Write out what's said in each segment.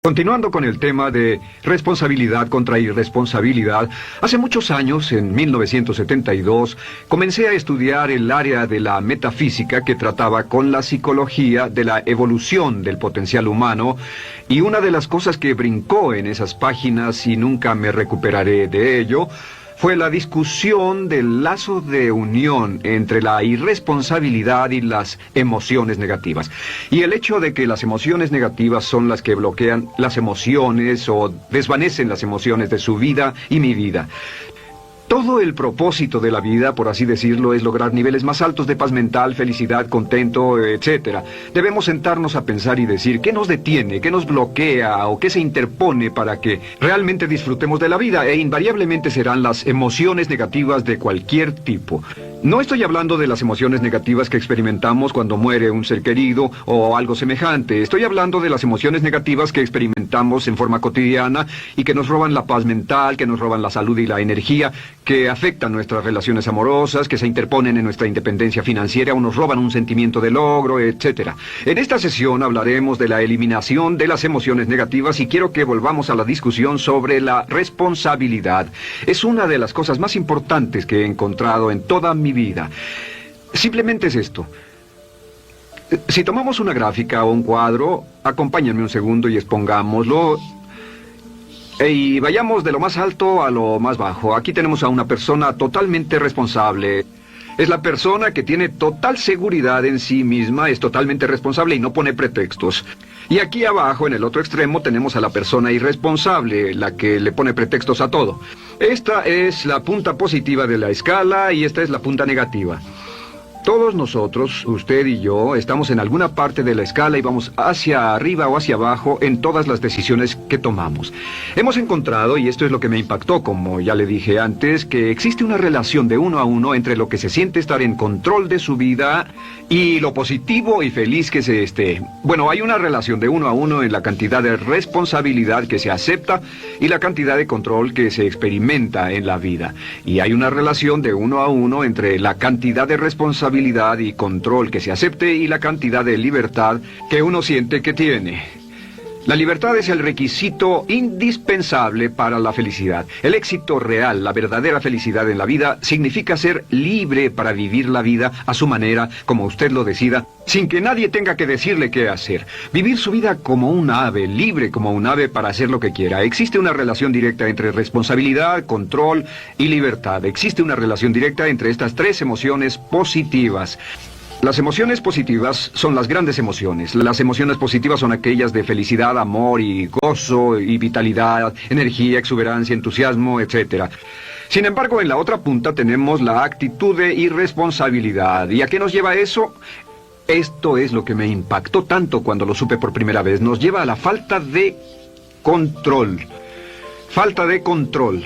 Continuando con el tema de responsabilidad contra irresponsabilidad, hace muchos años, en 1972, comencé a estudiar el área de la metafísica que trataba con la psicología de la evolución del potencial humano, y una de las cosas que brincó en esas páginas, y nunca me recuperaré de ello, fue la discusión del lazo de unión entre la irresponsabilidad y las emociones negativas. Y el hecho de que las emociones negativas son las que bloquean las emociones o desvanecen las emociones de su vida y mi vida. Todo el propósito de la vida, por así decirlo, es lograr niveles más altos de paz mental, felicidad, contento, etc. Debemos sentarnos a pensar y decir qué nos detiene, qué nos bloquea o qué se interpone para que realmente disfrutemos de la vida, e invariablemente serán las emociones negativas de cualquier tipo. No estoy hablando de las emociones negativas que experimentamos cuando muere un ser querido o algo semejante. Estoy hablando de las emociones negativas que experimentamos en forma cotidiana y que nos roban la paz mental, que nos roban la salud y la energía, que afectan nuestras relaciones amorosas, que se interponen en nuestra independencia financiera o nos roban un sentimiento de logro, etc. En esta sesión hablaremos de la eliminación de las emociones negativas y quiero que volvamos a la discusión sobre la responsabilidad. Es una de las cosas más importantes que he encontrado en toda mi vida. Simplemente es esto. Si tomamos una gráfica o un cuadro, acompáñenme un segundo y expongámoslo. Y vayamos de lo más alto a lo más bajo. Aquí tenemos a una persona totalmente responsable. Es la persona que tiene total seguridad en sí misma, es totalmente responsable y no pone pretextos. Y aquí abajo, en el otro extremo, tenemos a la persona irresponsable, la que le pone pretextos a todo. Esta es la punta positiva de la escala y esta es la punta negativa. Todos nosotros, usted y yo, estamos en alguna parte de la escala y vamos hacia arriba o hacia abajo en todas las decisiones que tomamos. Hemos encontrado, y esto es lo que me impactó, como ya le dije antes, que existe una relación de uno a uno entre lo que se siente estar en control de su vida y lo positivo y feliz que se esté. Bueno, hay una relación de uno a uno en la cantidad de responsabilidad que se acepta y la cantidad de control que se experimenta en la vida. Y hay una relación de uno a uno entre la cantidad de responsabilidad y control que se acepte y la cantidad de libertad que uno siente que tiene. La libertad es el requisito indispensable para la felicidad. El éxito real, la verdadera felicidad en la vida, significa ser libre para vivir la vida a su manera, como usted lo decida, sin que nadie tenga que decirle qué hacer. Vivir su vida como un ave, libre como un ave para hacer lo que quiera. Existe una relación directa entre responsabilidad, control y libertad. Existe una relación directa entre estas tres emociones positivas. Las emociones positivas son las grandes emociones. Las emociones positivas son aquellas de felicidad, amor y gozo y vitalidad, energía, exuberancia, entusiasmo, etc. Sin embargo, en la otra punta tenemos la actitud de irresponsabilidad. ¿Y a qué nos lleva eso? Esto es lo que me impactó tanto cuando lo supe por primera vez. Nos lleva a la falta de control. Falta de control.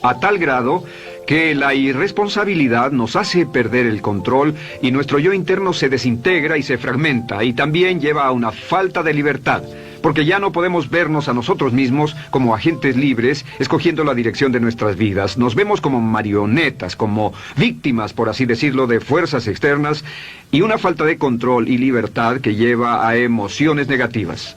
A tal grado que la irresponsabilidad nos hace perder el control y nuestro yo interno se desintegra y se fragmenta, y también lleva a una falta de libertad, porque ya no podemos vernos a nosotros mismos como agentes libres, escogiendo la dirección de nuestras vidas. Nos vemos como marionetas, como víctimas, por así decirlo, de fuerzas externas, y una falta de control y libertad que lleva a emociones negativas.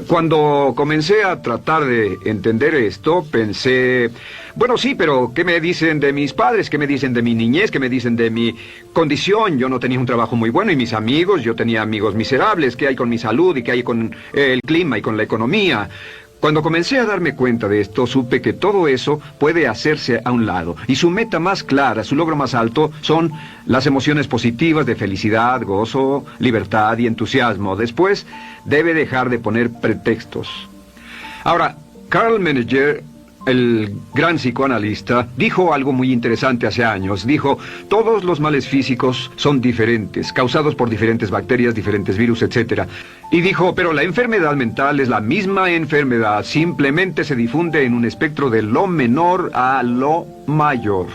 Cuando comencé a tratar de entender esto, pensé, bueno, sí, pero ¿qué me dicen de mis padres? ¿Qué me dicen de mi niñez? ¿Qué me dicen de mi condición? Yo no tenía un trabajo muy bueno y mis amigos, yo tenía amigos miserables. ¿Qué hay con mi salud y qué hay con el clima y con la economía? Cuando comencé a darme cuenta de esto, supe que todo eso puede hacerse a un lado. Y su meta más clara, su logro más alto, son las emociones positivas de felicidad, gozo, libertad y entusiasmo. Después, debe dejar de poner pretextos. Ahora, Carl Menninger, el gran psicoanalista, dijo algo muy interesante hace años. Dijo, todos los males físicos son diferentes, causados por diferentes bacterias, diferentes virus, etc. Y dijo, pero la enfermedad mental es la misma enfermedad, simplemente se difunde en un espectro de lo menor a lo mayor.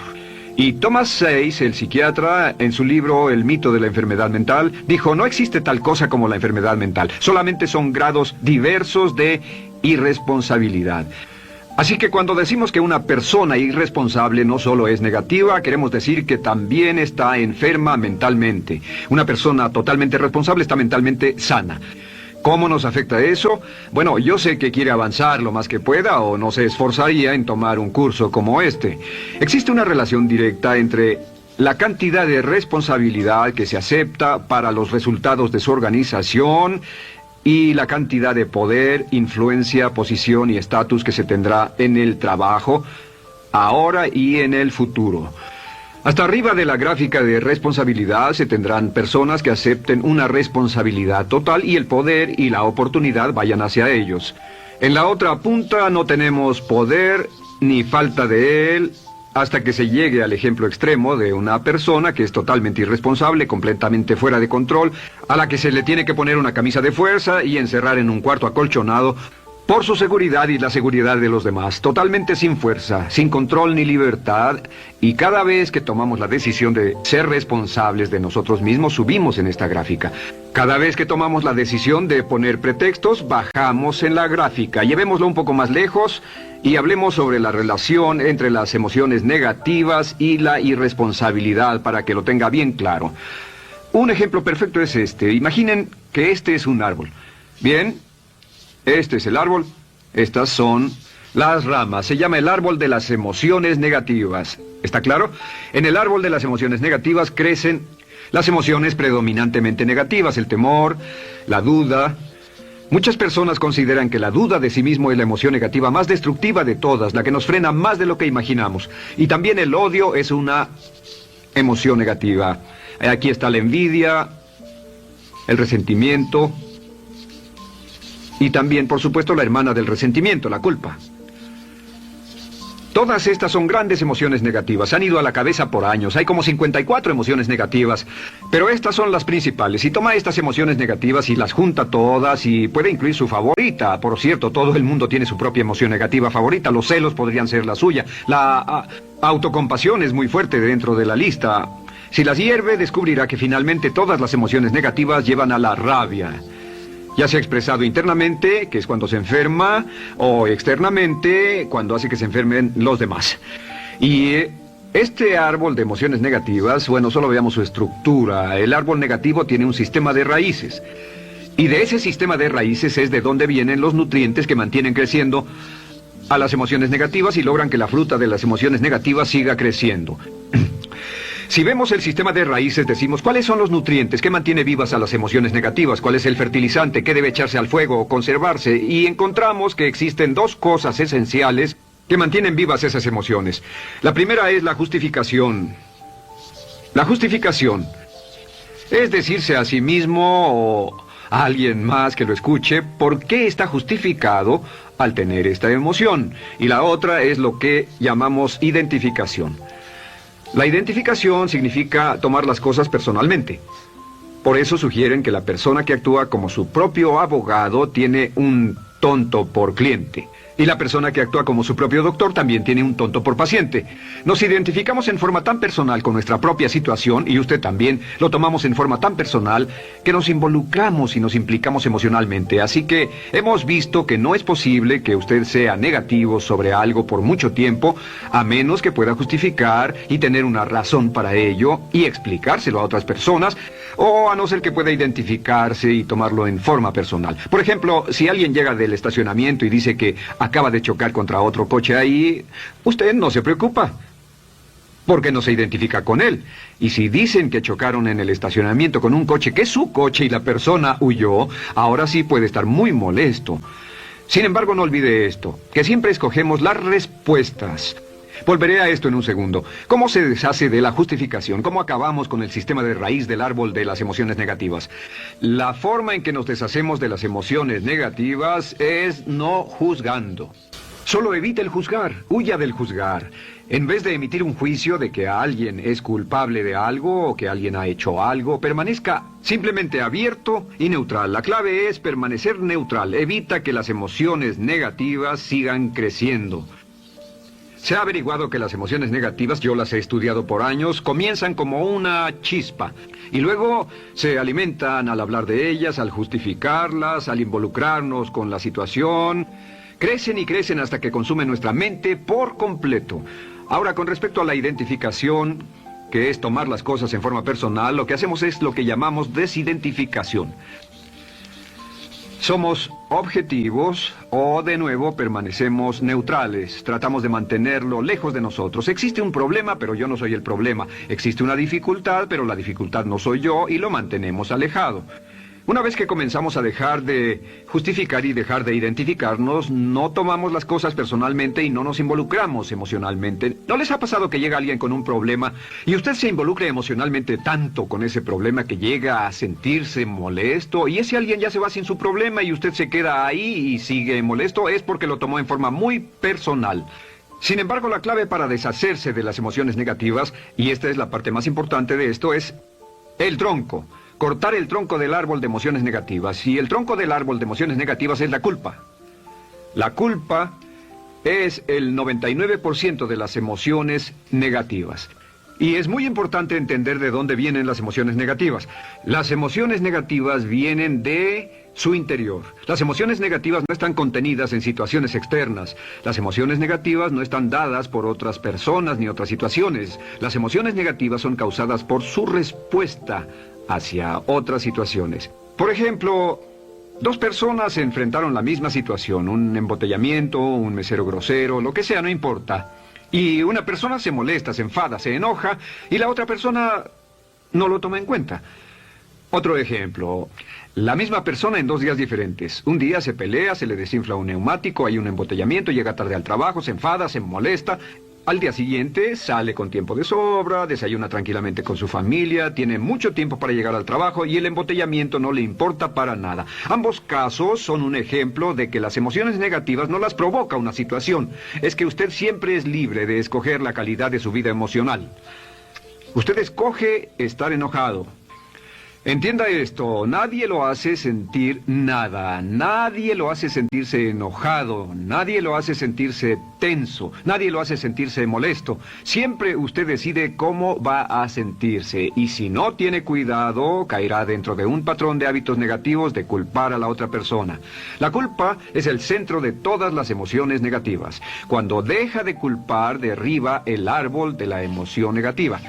Y Thomas Sayce, el psiquiatra, en su libro El mito de la enfermedad mental, dijo, no existe tal cosa como la enfermedad mental, solamente son grados diversos de irresponsabilidad. Así que cuando decimos que una persona irresponsable no solo es negativa, queremos decir que también está enferma mentalmente. Una persona totalmente responsable está mentalmente sana. ¿Cómo nos afecta eso? Bueno, yo sé que quiere avanzar lo más que pueda o no se esforzaría en tomar un curso como este. Existe una relación directa entre la cantidad de responsabilidad que se acepta para los resultados de su organización y la cantidad de poder, influencia, posición y estatus que se tendrá en el trabajo, ahora y en el futuro. Hasta arriba de la gráfica de responsabilidad se tendrán personas que acepten una responsabilidad total y el poder y la oportunidad vayan hacia ellos. En la otra punta no tenemos poder ni falta de él, hasta que se llegue al ejemplo extremo de una persona que es totalmente irresponsable, completamente fuera de control, a la que se le tiene que poner una camisa de fuerza y encerrar en un cuarto acolchonado por su seguridad y la seguridad de los demás, totalmente sin fuerza, sin control ni libertad, y cada vez que tomamos la decisión de ser responsables de nosotros mismos, subimos en esta gráfica. Cada vez que tomamos la decisión de poner pretextos, bajamos en la gráfica. Llevémoslo un poco más lejos y hablemos sobre la relación entre las emociones negativas y la irresponsabilidad para que lo tenga bien claro. Un ejemplo perfecto es este. Imaginen que este es un árbol. Bien, este es el árbol, estas son las ramas. Se llama el árbol de las emociones negativas. ¿Está claro? En el árbol de las emociones negativas crecen las emociones predominantemente negativas, el temor, la duda. Muchas personas consideran que la duda de sí mismo es la emoción negativa más destructiva de todas, la que nos frena más de lo que imaginamos. Y también el odio es una emoción negativa. Aquí está la envidia, el resentimiento y también, por supuesto, la hermana del resentimiento, la culpa. Todas estas son grandes emociones negativas. Han ido a la cabeza por años. Hay como 54 emociones negativas. Pero estas son las principales. Si toma estas emociones negativas y las junta todas y puede incluir su favorita. Por cierto, todo el mundo tiene su propia emoción negativa favorita. Los celos podrían ser la suya. La autocompasión es muy fuerte dentro de la lista. Si las hierve, descubrirá que finalmente todas las emociones negativas llevan a la rabia. Ya sea expresado internamente, que es cuando se enferma, o externamente, cuando hace que se enfermen los demás. Y este árbol de emociones negativas, bueno, solo veamos su estructura. El árbol negativo tiene un sistema de raíces. Y de ese sistema de raíces es de donde vienen los nutrientes que mantienen creciendo a las emociones negativas y logran que la fruta de las emociones negativas siga creciendo. Si vemos el sistema de raíces, decimos, ¿cuáles son los nutrientes que mantiene vivas a las emociones negativas? ¿Cuál es el fertilizante? ¿Qué debe echarse al fuego o conservarse? Y encontramos que existen dos cosas esenciales que mantienen vivas esas emociones. La primera es la justificación. La justificación es decirse a sí mismo o a alguien más que lo escuche por qué está justificado al tener esta emoción. Y la otra es lo que llamamos identificación. La identificación significa tomar las cosas personalmente. Por eso sugieren que la persona que actúa como su propio abogado tiene un tonto por cliente. Y la persona que actúa como su propio doctor también tiene un tonto por paciente. Nos identificamos en forma tan personal con nuestra propia situación, y usted también, lo tomamos en forma tan personal, que nos involucramos y nos implicamos emocionalmente. Así que hemos visto que no es posible que usted sea negativo sobre algo por mucho tiempo, a menos que pueda justificar y tener una razón para ello, y explicárselo a otras personas, o a no ser que pueda identificarse y tomarlo en forma personal. Por ejemplo, si alguien llega del estacionamiento y dice que acaba de chocar contra otro coche ahí, usted no se preocupa, porque no se identifica con él. Y si dicen que chocaron en el estacionamiento con un coche que es su coche y la persona huyó, ahora sí puede estar muy molesto. Sin embargo, no olvide esto, que siempre escogemos las respuestas. Volveré a esto en un segundo. ¿Cómo se deshace de la justificación? ¿Cómo acabamos con el sistema de raíz del árbol de las emociones negativas? La forma en que nos deshacemos de las emociones negativas es no juzgando. Solo evite el juzgar, huya del juzgar. En vez de emitir un juicio de que alguien es culpable de algo o que alguien ha hecho algo, permanezca simplemente abierto y neutral. La clave es permanecer neutral. Evita que las emociones negativas sigan creciendo. Se ha averiguado que las emociones negativas, yo las he estudiado por años, comienzan como una chispa y luego se alimentan al hablar de ellas, al justificarlas, al involucrarnos con la situación. Crecen y crecen hasta que consumen nuestra mente por completo. Ahora, con respecto a la identificación, que es tomar las cosas en forma personal, lo que hacemos es lo que llamamos desidentificación. Somos objetivos o, de nuevo, permanecemos neutrales. Tratamos de mantenerlo lejos de nosotros. Existe un problema, pero yo no soy el problema. Existe una dificultad, pero la dificultad no soy yo, y lo mantenemos alejado. Una vez que comenzamos a dejar de justificar y dejar de identificarnos, no tomamos las cosas personalmente y no nos involucramos emocionalmente. ¿No les ha pasado que llega alguien con un problema y usted se involucra emocionalmente tanto con ese problema que llega a sentirse molesto y ese alguien ya se va sin su problema y usted se queda ahí y sigue molesto? Es porque lo tomó en forma muy personal. Sin embargo, la clave para deshacerse de las emociones negativas, y esta es la parte más importante de esto, es el tronco. Cortar el tronco del árbol de emociones negativas. Y el tronco del árbol de emociones negativas es la culpa. La culpa es el 99% de las emociones negativas. Y es muy importante entender de dónde vienen las emociones negativas. Las emociones negativas vienen de su interior. Las emociones negativas no están contenidas en situaciones externas. Las emociones negativas no están dadas por otras personas ni otras situaciones. Las emociones negativas son causadas por su respuesta hacia otras situaciones. Por ejemplo, dos personas se enfrentaron la misma situación, un embotellamiento, un mesero grosero, lo que sea, no importa. Y una persona se molesta, se enfada, se enoja, y la otra persona no lo toma en cuenta. Otro ejemplo, la misma persona en 2 días diferentes. Un día se pelea, se le desinfla un neumático, hay un embotellamiento, llega tarde al trabajo, se enfada, se molesta. Al día siguiente sale con tiempo de sobra, desayuna tranquilamente con su familia, tiene mucho tiempo para llegar al trabajo y el embotellamiento no le importa para nada. Ambos casos son un ejemplo de que las emociones negativas no las provoca una situación. Es que usted siempre es libre de escoger la calidad de su vida emocional. Usted escoge estar enojado. Entienda esto, nadie lo hace sentir nada, nadie lo hace sentirse enojado, nadie lo hace sentirse tenso, nadie lo hace sentirse molesto. Siempre usted decide cómo va a sentirse y si no tiene cuidado, caerá dentro de un patrón de hábitos negativos de culpar a la otra persona. La culpa es el centro de todas las emociones negativas. Cuando deja de culpar, derriba el árbol de la emoción negativa.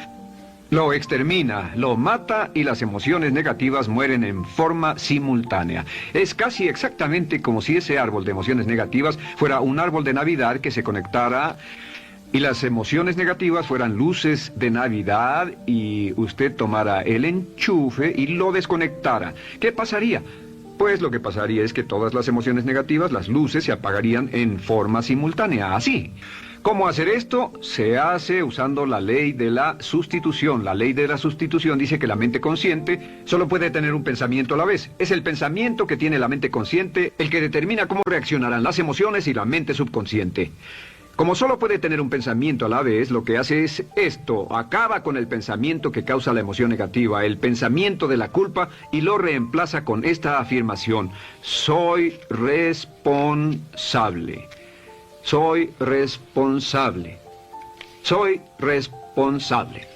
Lo extermina, lo mata y las emociones negativas mueren en forma simultánea. Es casi exactamente como si ese árbol de emociones negativas fuera un árbol de Navidad que se conectara y las emociones negativas fueran luces de Navidad y usted tomara el enchufe y lo desconectara. ¿Qué pasaría? Pues lo que pasaría es que todas las emociones negativas, las luces, se apagarían en forma simultánea, así. ¿Cómo hacer esto? Se hace usando la ley de la sustitución. La ley de la sustitución dice que la mente consciente solo puede tener un pensamiento a la vez. Es el pensamiento que tiene la mente consciente el que determina cómo reaccionarán las emociones y la mente subconsciente. Como solo puede tener un pensamiento a la vez, lo que hace es esto: acaba con el pensamiento que causa la emoción negativa, el pensamiento de la culpa, y lo reemplaza con esta afirmación: soy responsable. Soy responsable. Soy responsable.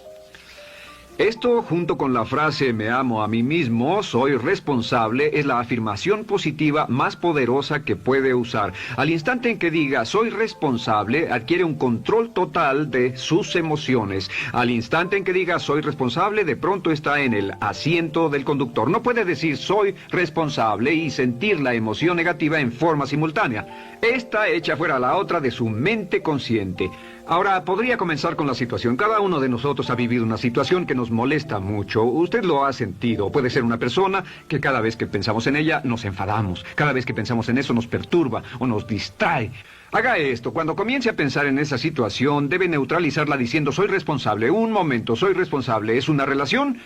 Esto, junto con la frase me amo a mí mismo, soy responsable, es la afirmación positiva más poderosa que puede usar. Al instante en que diga soy responsable, adquiere un control total de sus emociones. Al instante en que diga soy responsable, de pronto está en el asiento del conductor. No puede decir soy responsable y sentir la emoción negativa en forma simultánea. Esta echa fuera la otra de su mente consciente. Ahora, podría comenzar con la situación. Cada uno de nosotros ha vivido una situación que nos molesta mucho. Usted lo ha sentido. Puede ser una persona que cada vez que pensamos en ella nos enfadamos. Cada vez que pensamos en eso nos perturba o nos distrae. Haga esto. Cuando comience a pensar en esa situación, debe neutralizarla diciendo soy responsable. Un momento, soy responsable. ¿Es una relación?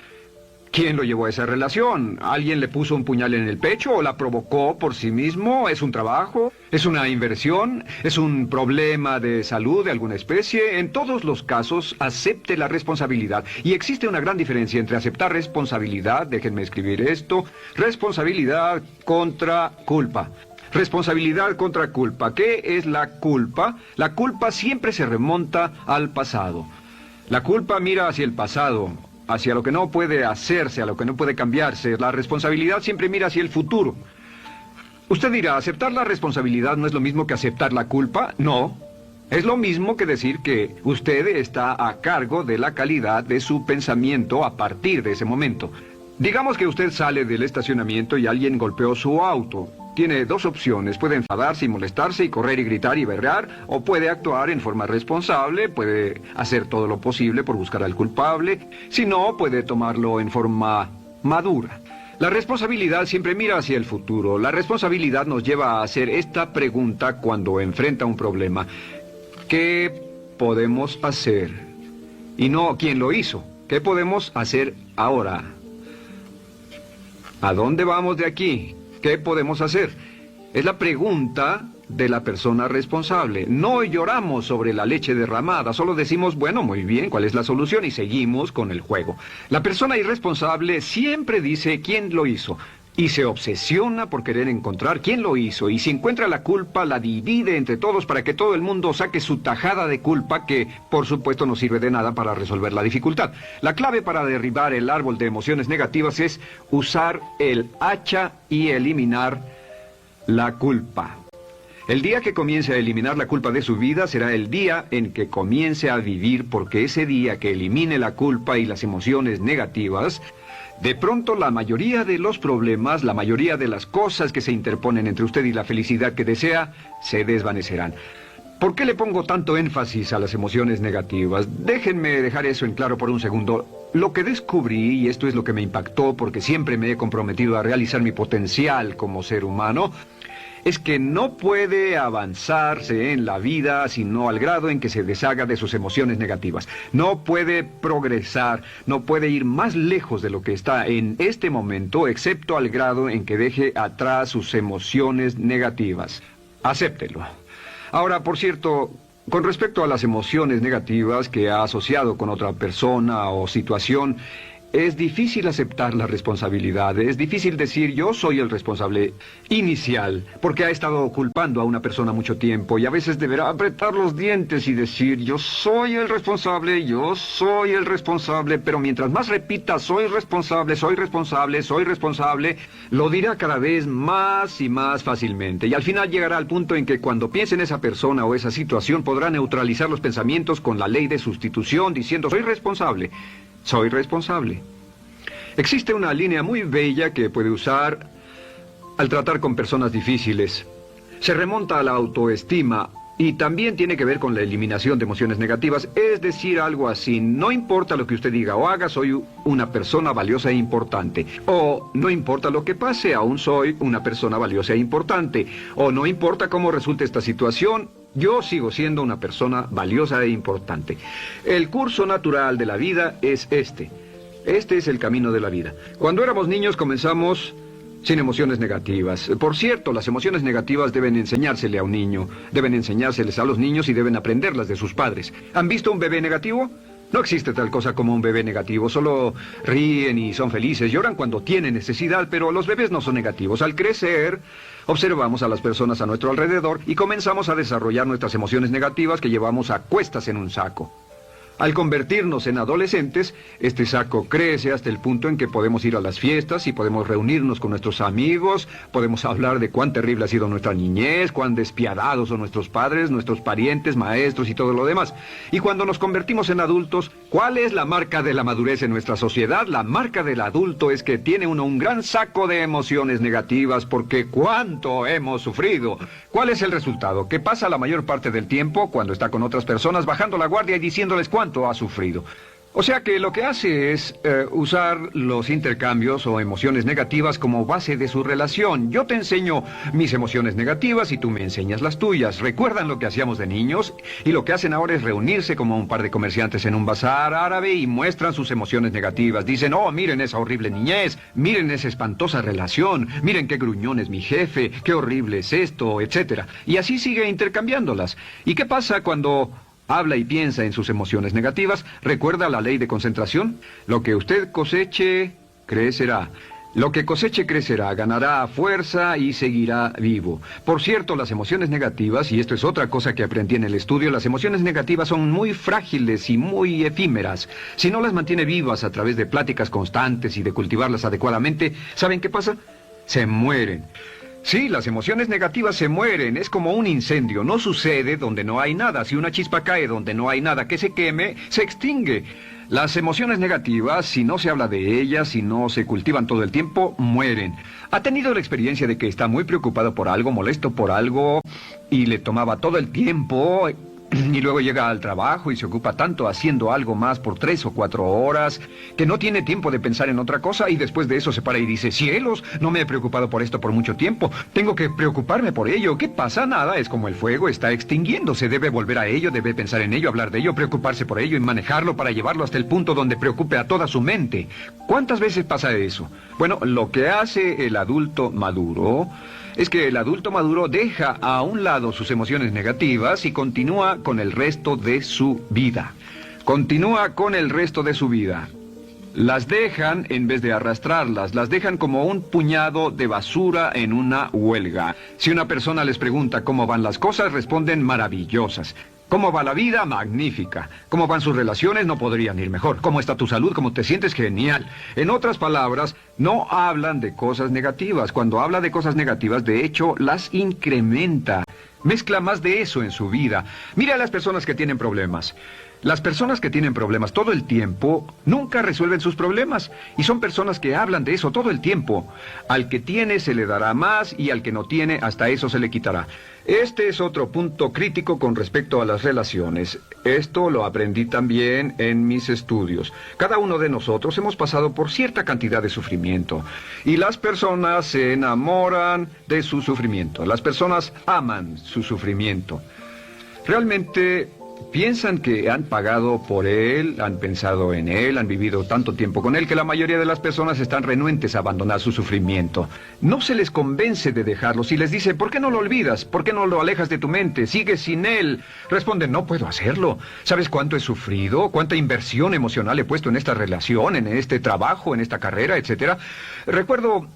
¿Quién lo llevó a esa relación? ¿Alguien le puso un puñal en el pecho o la provocó por sí mismo? ¿Es un trabajo? ¿Es una inversión? ¿Es un problema de salud de alguna especie? En todos los casos, acepte la responsabilidad. Y existe una gran diferencia entre aceptar responsabilidad, déjenme escribir esto, responsabilidad contra culpa. Responsabilidad contra culpa. ¿Qué es la culpa? La culpa siempre se remonta al pasado. La culpa mira hacia el pasado, hacia lo que no puede hacerse, a lo que no puede cambiarse. La responsabilidad siempre mira hacia el futuro. Usted dirá, ¿aceptar la responsabilidad no es lo mismo que aceptar la culpa? No. Es lo mismo que decir que usted está a cargo de la calidad de su pensamiento a partir de ese momento. Digamos que usted sale del estacionamiento y alguien golpeó su auto. tiene dos opciones. Puede enfadarse y molestarse y correr y gritar y berrear, o puede actuar en forma responsable, puede hacer todo lo posible por buscar al culpable. Si no, puede tomarlo en forma madura. La responsabilidad siempre mira hacia el futuro. La responsabilidad nos lleva a hacer esta pregunta cuando enfrenta un problema. ¿Qué podemos hacer? Y no quién lo hizo. ¿Qué podemos hacer ahora? ¿A dónde vamos de aquí? ¿Qué podemos hacer? Es la pregunta de la persona responsable. No lloramos sobre la leche derramada, solo decimos, bueno, muy bien, ¿cuál es la solución? Y seguimos con el juego. La persona irresponsable siempre dice quién lo hizo y se obsesiona por querer encontrar quién lo hizo, y si encuentra la culpa la divide entre todos para que todo el mundo saque su tajada de culpa, que por supuesto no sirve de nada para resolver la dificultad. La clave para derribar el árbol de emociones negativas es usar el hacha y eliminar la culpa. El día que comience a eliminar la culpa de su vida será el día en que comience a vivir, porque ese día que elimine la culpa y las emociones negativas, de pronto la mayoría de los problemas, la mayoría de las cosas que se interponen entre usted y la felicidad que desea, se desvanecerán. ¿Por qué le pongo tanto énfasis a las emociones negativas? Déjenme dejar eso en claro por un segundo. Lo que descubrí, y esto es lo que me impactó porque siempre me he comprometido a realizar mi potencial como ser humano, es que no puede avanzarse en la vida sino al grado en que se deshaga de sus emociones negativas. No puede progresar, no puede ir más lejos de lo que está en este momento, excepto al grado en que deje atrás sus emociones negativas. Acéptelo. Ahora, por cierto, con respecto a las emociones negativas que ha asociado con otra persona o situación, es difícil aceptar la responsabilidad, es difícil decir yo soy el responsable inicial, porque ha estado culpando a una persona mucho tiempo y a veces deberá apretar los dientes y decir yo soy el responsable, pero mientras más repita soy responsable, lo dirá cada vez más y más fácilmente, y al final llegará al punto en que cuando piense en esa persona o esa situación podrá neutralizar los pensamientos con la ley de sustitución diciendo soy responsable. Existe una línea muy bella que puede usar al tratar con personas difíciles. Se remonta a la autoestima y también tiene que ver con la eliminación de emociones negativas. Es decir, algo así: no importa lo que usted diga o haga, soy una persona valiosa e importante. O no importa lo que pase, aún soy una persona valiosa e importante. O no importa cómo resulte esta situación, yo sigo siendo una persona valiosa e importante. El curso natural de la vida es este. Este es el camino de la vida. Cuando éramos niños comenzamos sin emociones negativas. Por cierto, las emociones negativas deben enseñársele a un niño. Deben enseñárseles a los niños y deben aprenderlas de sus padres. ¿Han visto un bebé negativo? No existe tal cosa como un bebé negativo. Solo ríen y son felices. Lloran cuando tienen necesidad, pero los bebés no son negativos. Al crecer, observamos a las personas a nuestro alrededor y comenzamos a desarrollar nuestras emociones negativas que llevamos a cuestas en un saco. Al convertirnos en adolescentes, este saco crece hasta el punto en que podemos ir a las fiestas y podemos reunirnos con nuestros amigos, podemos hablar de cuán terrible ha sido nuestra niñez, cuán despiadados son nuestros padres, nuestros parientes, maestros y todo lo demás. Y cuando nos convertimos en adultos, ¿cuál es la marca de la madurez en nuestra sociedad? La marca del adulto es que tiene uno un gran saco de emociones negativas, porque ¿cuánto hemos sufrido? ¿Cuál es el resultado? Que pasa la mayor parte del tiempo, cuando está con otras personas, bajando la guardia y diciéndoles cuánto ha sufrido. O sea que lo que hace es usar los intercambios o emociones negativas como base de su relación. Yo te enseño mis emociones negativas y tú me enseñas las tuyas. ¿Recuerdan lo que hacíamos de niños? Y lo que hacen ahora es reunirse como un par de comerciantes en un bazar árabe y muestran sus emociones negativas. Dicen, oh, miren esa horrible niñez, miren esa espantosa relación, miren qué gruñón es mi jefe, qué horrible es esto, etcétera. Y así sigue intercambiándolas. ¿Y qué pasa cuando habla y piensa en sus emociones negativas? ¿Recuerda la ley de concentración? Lo que usted coseche, crecerá. Lo que coseche crecerá, ganará fuerza y seguirá vivo. Por cierto, las emociones negativas, y esto es otra cosa que aprendí en el estudio, las emociones negativas son muy frágiles y muy efímeras. Si no las mantiene vivas a través de pláticas constantes y de cultivarlas adecuadamente, ¿saben qué pasa? Se mueren. Sí, las emociones negativas se mueren, es como un incendio, no sucede donde no hay nada. Si una chispa cae donde no hay nada que se queme, se extingue. Las emociones negativas, si no se habla de ellas, si no se cultivan todo el tiempo, mueren. ¿Ha tenido la experiencia de que está muy preocupado por algo, molesto por algo, y le tomaba todo el tiempo, y luego llega al trabajo y se ocupa tanto haciendo algo más por 3 o 4 horas, que no tiene tiempo de pensar en otra cosa, y después de eso se para y dice, cielos, no me he preocupado por esto por mucho tiempo, tengo que preocuparme por ello? ¿Qué pasa? Nada, es como el fuego, está extinguiéndose, debe volver a ello, debe pensar en ello, hablar de ello, preocuparse por ello y manejarlo para llevarlo hasta el punto donde preocupe a toda su mente. ¿Cuántas veces pasa eso? Bueno, lo que hace el adulto maduro es que el adulto maduro deja a un lado sus emociones negativas y continúa con el resto de su vida. Continúa con el resto de su vida. Las dejan en vez de arrastrarlas, las dejan como un puñado de basura en una huelga. Si una persona les pregunta cómo van las cosas, responden maravillosas. ¿Cómo va la vida? Magnífica. ¿Cómo van sus relaciones? No podrían ir mejor. ¿Cómo está tu salud? ¿Cómo te sientes? Genial. En otras palabras, no hablan de cosas negativas. Cuando habla de cosas negativas, de hecho, las incrementa. Mezcla más de eso en su vida. Mira a las personas que tienen problemas. Las personas que tienen problemas todo el tiempo nunca resuelven sus problemas, y son personas que hablan de eso todo el tiempo. Al que tiene se le dará más, y al que no tiene hasta eso se le quitará. Este es otro punto crítico con respecto a las relaciones. Esto lo aprendí también en mis estudios. Cada uno de nosotros hemos pasado por cierta cantidad de sufrimiento, y las personas se enamoran de su sufrimiento. Las personas aman su sufrimiento. Realmente piensan que han pagado por él, han pensado en él, han vivido tanto tiempo con él, que la mayoría de las personas están renuentes a abandonar su sufrimiento. No se les convence de dejarlo. Si les dicen, ¿por qué no lo olvidas? ¿Por qué no lo alejas de tu mente? ¿Sigues sin él? Responden, no puedo hacerlo. ¿Sabes cuánto he sufrido? ¿Cuánta inversión emocional he puesto en esta relación, en este trabajo, en esta carrera, etcétera? Recuerdo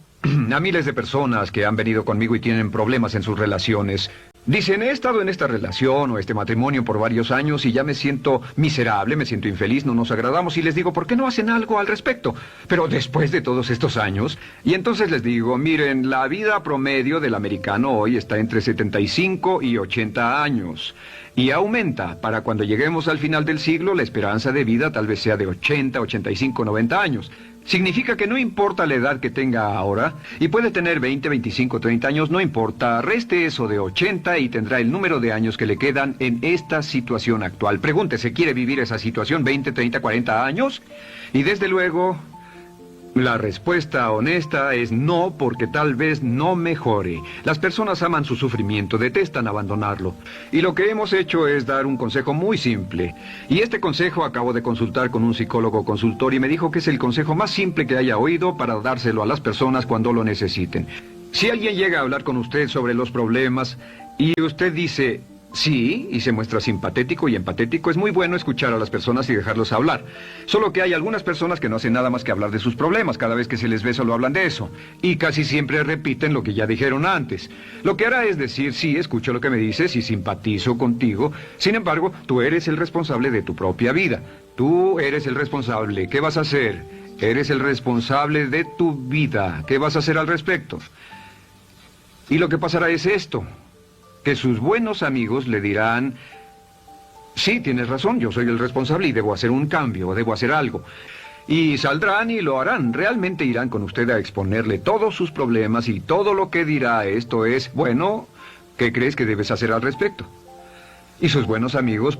a miles de personas que han venido conmigo y tienen problemas en sus relaciones. Dicen, he estado en esta relación o este matrimonio por varios años y ya me siento miserable, me siento infeliz, no nos agradamos, y les digo, ¿por qué no hacen algo al respecto? Pero después de todos estos años, y entonces les digo, miren, la vida promedio del americano hoy está entre 75 y 80 años. Y aumenta. Para cuando lleguemos al final del siglo, la esperanza de vida tal vez sea de 80, 85, 90 años. Significa que no importa la edad que tenga ahora, y puede tener 20, 25, 30 años, no importa, reste eso de 80 y tendrá el número de años que le quedan en esta situación actual. Pregúntese, ¿quiere vivir esa situación 20, 30, 40 años? Y desde luego, la respuesta honesta es no, porque tal vez no mejore. Las personas aman su sufrimiento, detestan abandonarlo. Y lo que hemos hecho es dar un consejo muy simple. Y este consejo acabo de consultar con un psicólogo consultor y me dijo que es el consejo más simple que haya oído para dárselo a las personas cuando lo necesiten. Si alguien llega a hablar con usted sobre los problemas y usted dice sí, y se muestra simpatético y empatético, es muy bueno escuchar a las personas y dejarlos hablar. Solo que hay algunas personas que no hacen nada más que hablar de sus problemas. Cada vez que se les ve solo hablan de eso. Y casi siempre repiten lo que ya dijeron antes. Lo que hará es decir, sí, escucho lo que me dices y simpatizo contigo. Sin embargo, tú eres el responsable de tu propia vida. Tú eres el responsable. ¿Qué vas a hacer? Eres el responsable de tu vida. ¿Qué vas a hacer al respecto? Y lo que pasará es esto, que sus buenos amigos le dirán, sí, tienes razón, yo soy el responsable y debo hacer un cambio, debo hacer algo. Y saldrán y lo harán, realmente irán con usted a exponerle todos sus problemas y todo lo que dirá esto es, bueno, ¿qué crees que debes hacer al respecto? Y sus buenos amigos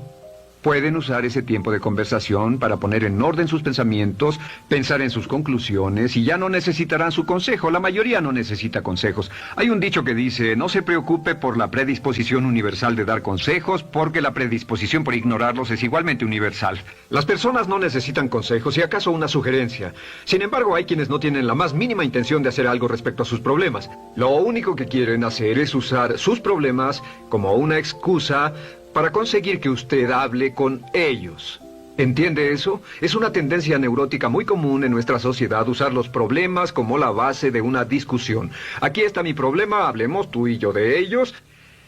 pueden usar ese tiempo de conversación para poner en orden sus pensamientos, pensar en sus conclusiones, y ya no necesitarán su consejo. La mayoría no necesita consejos. Hay un dicho que dice, no se preocupe por la predisposición universal de dar consejos, porque la predisposición por ignorarlos es igualmente universal. Las personas no necesitan consejos, si acaso una sugerencia. Sin embargo, hay quienes no tienen la más mínima intención de hacer algo respecto a sus problemas. Lo único que quieren hacer es usar sus problemas como una excusa para conseguir que usted hable con ellos. ¿Entiende eso? Es una tendencia neurótica muy común en nuestra sociedad usar los problemas como la base de una discusión. Aquí está mi problema, hablemos tú y yo de ellos.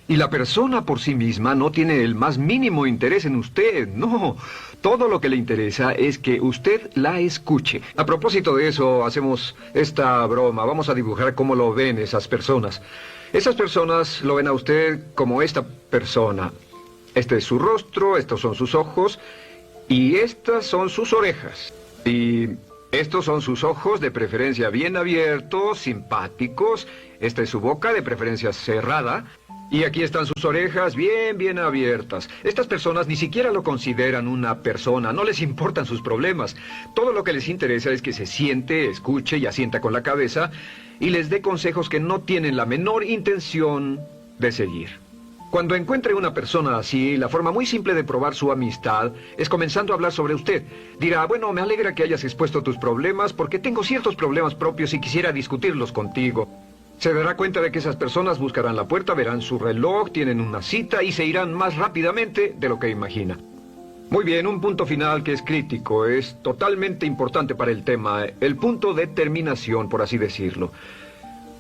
Y la persona por sí misma no tiene el más mínimo interés en usted, no. Todo lo que le interesa es que usted la escuche. A propósito de eso, hacemos esta broma. Vamos a dibujar cómo lo ven esas personas. Esas personas lo ven a usted como esta persona. Este es su rostro, estos son sus ojos y estas son sus orejas. Y estos son sus ojos, de preferencia bien abiertos, simpáticos. Esta es su boca, de preferencia cerrada. Y aquí están sus orejas bien abiertas. Estas personas ni siquiera lo consideran una persona, no les importan sus problemas. Todo lo que les interesa es que se siente, escuche y asienta con la cabeza y les dé consejos que no tienen la menor intención de seguir. Cuando encuentre una persona así, la forma muy simple de probar su amistad es comenzando a hablar sobre usted. Dirá, bueno, me alegra que hayas expuesto tus problemas porque tengo ciertos problemas propios y quisiera discutirlos contigo. Se dará cuenta de que esas personas buscarán la puerta, verán su reloj, tienen una cita y se irán más rápidamente de lo que imagina. Muy bien, un punto final que es crítico, es totalmente importante para el tema, el punto de terminación, por así decirlo.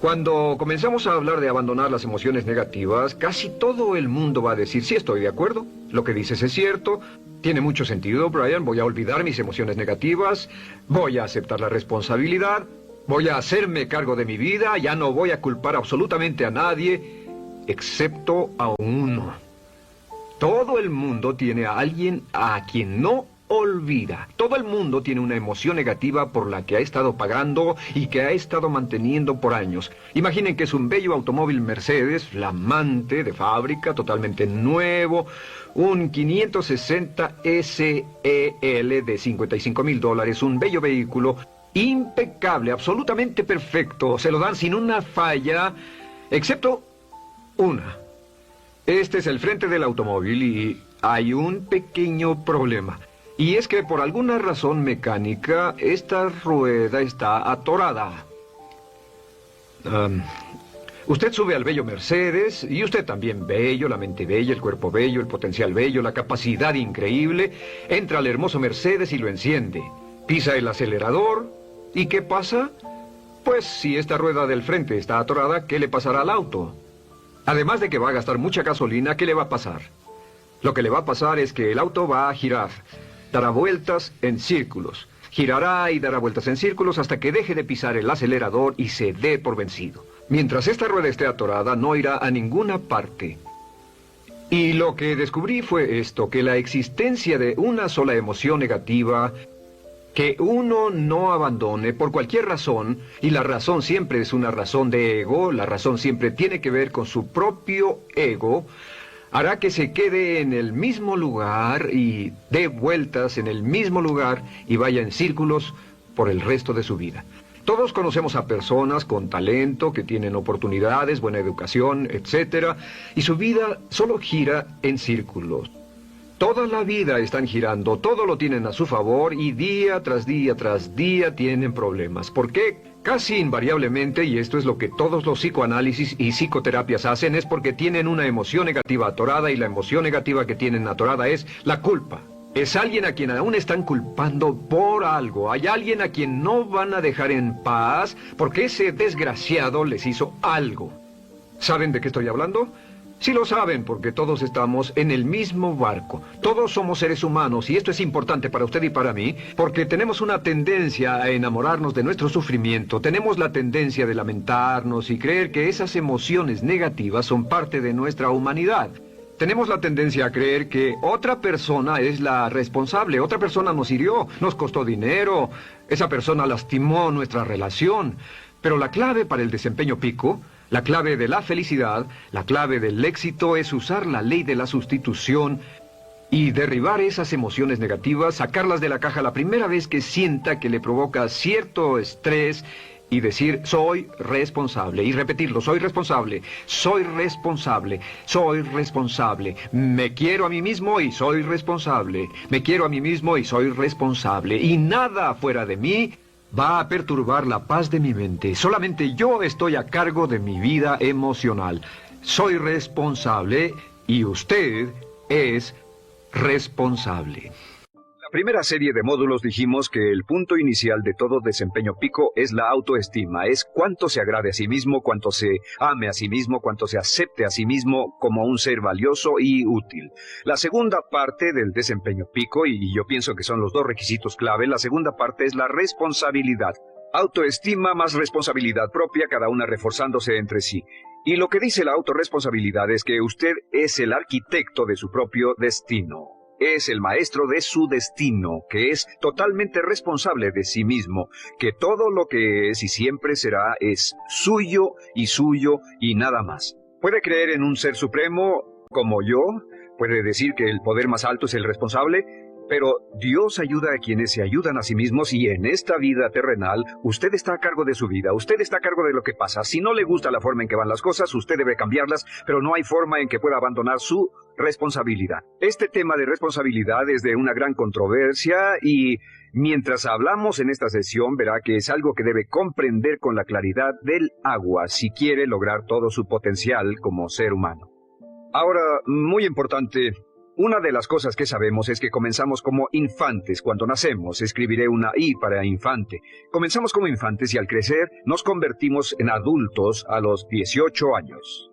Cuando comenzamos a hablar de abandonar las emociones negativas, casi todo el mundo va a decir, sí, estoy de acuerdo, lo que dices es cierto, tiene mucho sentido, Brian, voy a olvidar mis emociones negativas, voy a aceptar la responsabilidad, voy a hacerme cargo de mi vida, ya no voy a culpar absolutamente a nadie, excepto a uno. Todo el mundo tiene a alguien a quien no olvida. Todo el mundo tiene una emoción negativa por la que ha estado pagando y que ha estado manteniendo por años. Imaginen que es un bello automóvil Mercedes, flamante, de fábrica, totalmente nuevo, un 560 SEL de $55,000, un bello vehículo, impecable, absolutamente perfecto. Se lo dan sin una falla, excepto una. Este es el frente del automóvil y hay un pequeño problema. Y es que por alguna razón mecánica, esta rueda está atorada. Usted sube al bello Mercedes, y usted también bello, la mente bella, el cuerpo bello, el potencial bello, la capacidad increíble. Entra al hermoso Mercedes y lo enciende. Pisa el acelerador, ¿y qué pasa? Pues si esta rueda del frente está atorada, ¿qué le pasará al auto? Además de que va a gastar mucha gasolina, ¿qué le va a pasar? Lo que le va a pasar es que el auto va a girar, dará vueltas en círculos, girará y dará vueltas en círculos hasta que deje de pisar el acelerador y se dé por vencido. Mientras esta rueda esté atorada, no irá a ninguna parte. Y lo que descubrí fue esto, que la existencia de una sola emoción negativa que uno no abandone por cualquier razón, y la razón siempre es una razón de ego, la razón siempre tiene que ver con su propio ego, hará que se quede en el mismo lugar y dé vueltas en el mismo lugar y vaya en círculos por el resto de su vida. Todos conocemos a personas con talento, que tienen oportunidades, buena educación, etc., y su vida solo gira en círculos. Toda la vida están girando, todo lo tienen a su favor y día tras día tras día tienen problemas. ¿Por qué? Casi invariablemente, y esto es lo que todos los psicoanálisis y psicoterapias hacen, es porque tienen una emoción negativa atorada y la emoción negativa que tienen atorada es la culpa. Es alguien a quien aún están culpando por algo. Hay alguien a quien no van a dejar en paz porque ese desgraciado les hizo algo. ¿Saben de qué estoy hablando? Sí lo saben, porque todos estamos en el mismo barco. Todos somos seres humanos, y esto es importante para usted y para mí, porque tenemos una tendencia a enamorarnos de nuestro sufrimiento. Tenemos la tendencia de lamentarnos y creer que esas emociones negativas son parte de nuestra humanidad. Tenemos la tendencia a creer que otra persona es la responsable, otra persona nos hirió, nos costó dinero, esa persona lastimó nuestra relación. Pero la clave para el desempeño pico, la clave de la felicidad, la clave del éxito es usar la ley de la sustitución y derribar esas emociones negativas, sacarlas de la caja la primera vez que sienta que le provoca cierto estrés y decir, soy responsable, y repetirlo, soy responsable, soy responsable, soy responsable, me quiero a mí mismo y soy responsable, me quiero a mí mismo y soy responsable, y nada fuera de mí va a perturbar la paz de mi mente. Solamente yo estoy a cargo de mi vida emocional. Soy responsable y usted es responsable. la primera serie de módulos dijimos que el punto inicial de todo desempeño pico es la autoestima, es cuánto se agrade a sí mismo, cuánto se ame a sí mismo, cuánto se acepte a sí mismo como un ser valioso y útil. La segunda parte del desempeño pico, y yo pienso que son los dos requisitos clave, la segunda parte es la responsabilidad. Autoestima más responsabilidad propia, cada una reforzándose entre sí. Y lo que dice la autorresponsabilidad es que usted es el arquitecto de su propio destino. Es el maestro de su destino, que es totalmente responsable de sí mismo, que todo lo que es y siempre será es suyo y nada más. Puede creer en un ser supremo como yo, puede decir que el poder más alto es el responsable, pero Dios ayuda a quienes se ayudan a sí mismos y en esta vida terrenal usted está a cargo de su vida, usted está a cargo de lo que pasa. Si no le gusta la forma en que van las cosas, usted debe cambiarlas, pero no hay forma en que pueda abandonar su responsabilidad. Este tema de responsabilidad es de una gran controversia y mientras hablamos en esta sesión verá que es algo que debe comprender con la claridad del agua si quiere lograr todo su potencial como ser humano. Ahora, muy importante, una de las cosas que sabemos es que comenzamos como infantes cuando nacemos. Escribiré una I para infante. Comenzamos como infantes y al crecer nos convertimos en adultos a los 18 años.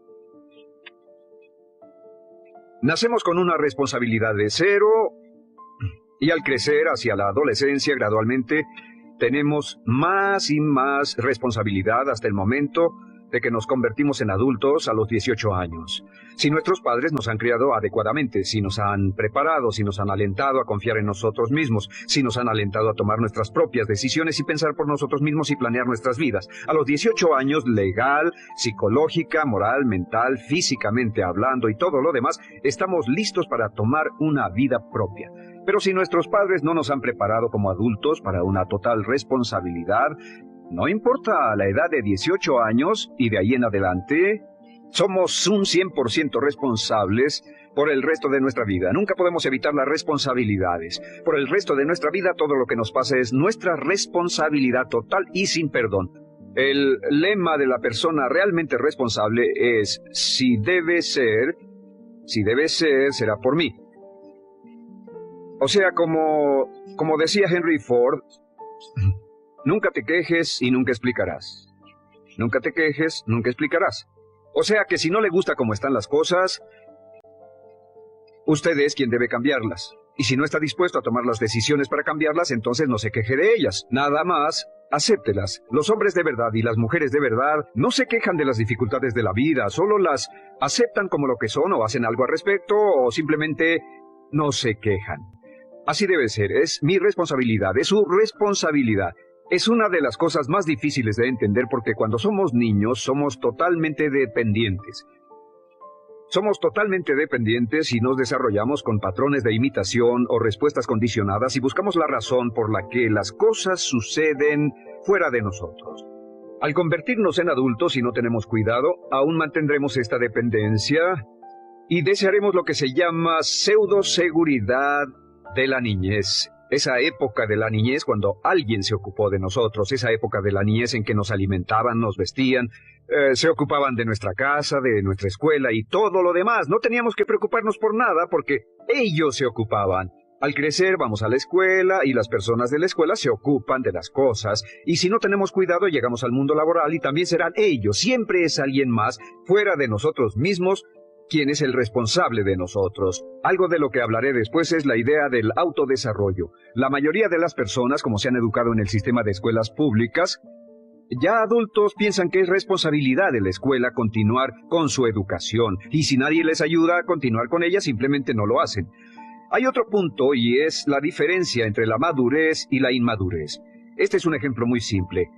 Nacemos con una responsabilidad de 0 y al crecer hacia la adolescencia gradualmente tenemos más y más responsabilidad hasta el momento de que nos convertimos en adultos a los 18 años. Si nuestros padres nos han criado adecuadamente, si nos han preparado, si nos han alentado a confiar en nosotros mismos, si nos han alentado a tomar nuestras propias decisiones y pensar por nosotros mismos y planear nuestras vidas. A los 18 años, legal, psicológica, moral, mental, físicamente hablando y todo lo demás, estamos listos para tomar una vida propia. Pero si nuestros padres no nos han preparado como adultos para una total responsabilidad, no importa la edad de 18 años y de ahí en adelante, somos un 100% responsables por el resto de nuestra vida. Nunca podemos evitar las responsabilidades. Por el resto de nuestra vida, todo lo que nos pasa es nuestra responsabilidad total y sin perdón. El lema de la persona realmente responsable es, si debe ser, será por mí. O sea, como decía Henry Ford, nunca te quejes y nunca explicarás. Nunca te quejes, nunca explicarás. O sea que si no le gusta cómo están las cosas, usted es quien debe cambiarlas. Y si no está dispuesto a tomar las decisiones para cambiarlas, entonces no se queje de ellas. Nada más, acéptelas. Los hombres de verdad y las mujeres de verdad no se quejan de las dificultades de la vida, solo las aceptan como lo que son o hacen algo al respecto o simplemente no se quejan. Así debe ser, es mi responsabilidad, es su responsabilidad. Es una de las cosas más difíciles de entender porque cuando somos niños somos totalmente dependientes. Somos totalmente dependientes y nos desarrollamos con patrones de imitación o respuestas condicionadas y buscamos la razón por la que las cosas suceden fuera de nosotros. Al convertirnos en adultos y no tenemos cuidado, aún mantendremos esta dependencia y desearemos lo que se llama pseudoseguridad de la niñez. Esa época de la niñez cuando alguien se ocupó de nosotros, esa época de la niñez en que nos alimentaban, nos vestían, se ocupaban de nuestra casa, de nuestra escuela y todo lo demás. No teníamos que preocuparnos por nada porque ellos se ocupaban. Al crecer vamos a la escuela y las personas de la escuela se ocupan de las cosas y si no tenemos cuidado llegamos al mundo laboral y también serán ellos. Siempre es alguien más fuera de nosotros mismos quien es el responsable de nosotros. Algo de lo que hablaré después es la idea del autodesarrollo. La mayoría de las personas, como se han educado en el sistema de escuelas públicas, ya adultos piensan que es responsabilidad de la escuela continuar con su educación, y si nadie les ayuda a continuar con ella, simplemente no lo hacen. Hay otro punto, y es la diferencia entre la madurez y la inmadurez. Este es un ejemplo muy simple.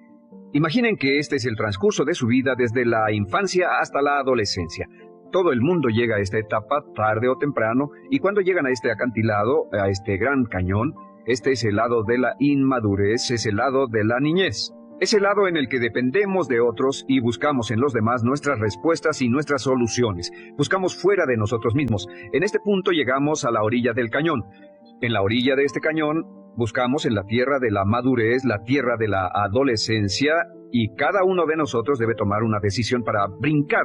Imaginen que este es el transcurso de su vida desde la infancia hasta la adolescencia. Todo el mundo llega a esta etapa tarde o temprano, y cuando llegan a este acantilado, a este gran cañón, este es el lado de la inmadurez, es el lado de la niñez. Es el lado en el que dependemos de otros y buscamos en los demás nuestras respuestas y nuestras soluciones. Buscamos fuera de nosotros mismos. En este punto llegamos a la orilla del cañón. En la orilla de este cañón buscamos en la tierra de la madurez, la tierra de la adolescencia, y cada uno de nosotros debe tomar una decisión para brincar,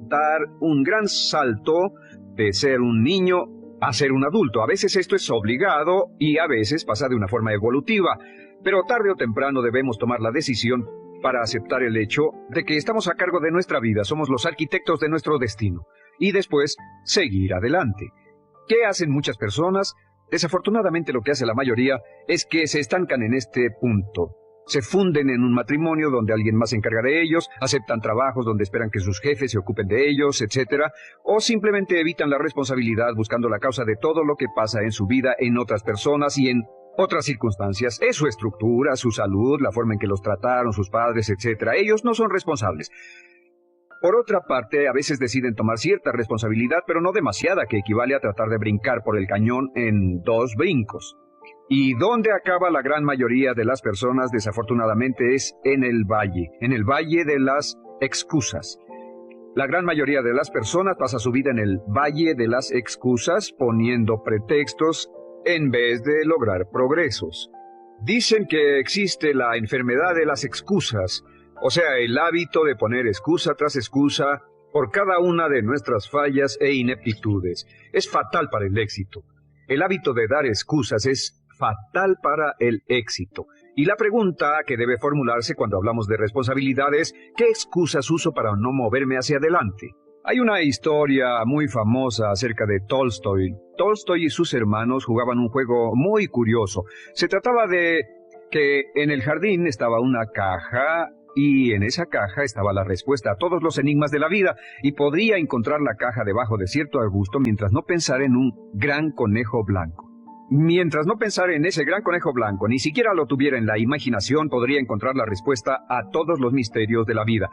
dar un gran salto de ser un niño a ser un adulto. A veces esto es obligado y a veces pasa de una forma evolutiva, pero tarde o temprano debemos tomar la decisión para aceptar el hecho de que estamos a cargo de nuestra vida, somos los arquitectos de nuestro destino, y después seguir adelante. ¿Qué hacen muchas personas? Desafortunadamente lo que hace la mayoría es que se estancan en este punto. Se funden en un matrimonio donde alguien más se encarga de ellos, aceptan trabajos donde esperan que sus jefes se ocupen de ellos, etc. O simplemente evitan la responsabilidad buscando la causa de todo lo que pasa en su vida en otras personas y en otras circunstancias. Es su estructura, su salud, la forma en que los trataron sus padres, etc. Ellos no son responsables. Por otra parte, a veces deciden tomar cierta responsabilidad, pero no demasiada, que equivale a tratar de brincar por el cañón en 2 brincos. ¿Y dónde acaba la gran mayoría de las personas? Desafortunadamente es en el valle de las excusas. La gran mayoría de las personas pasa su vida en el valle de las excusas, poniendo pretextos en vez de lograr progresos. Dicen que existe la enfermedad de las excusas, o sea, el hábito de poner excusa tras excusa por cada una de nuestras fallas e ineptitudes. Es fatal para el éxito. El hábito de dar excusas es fatal para el éxito. Y la pregunta que debe formularse cuando hablamos de responsabilidad es, ¿qué excusas uso para no moverme hacia adelante? Hay una historia muy famosa acerca de Tolstoy. Tolstoy y sus hermanos jugaban un juego muy curioso. Se trataba de que en el jardín estaba una caja y en esa caja estaba la respuesta a todos los enigmas de la vida, y podría encontrar la caja debajo de cierto arbusto mientras no pensara en un gran conejo blanco. Mientras no pensara en ese gran conejo blanco, ni siquiera lo tuviera en la imaginación, podría encontrar la respuesta a todos los misterios de la vida.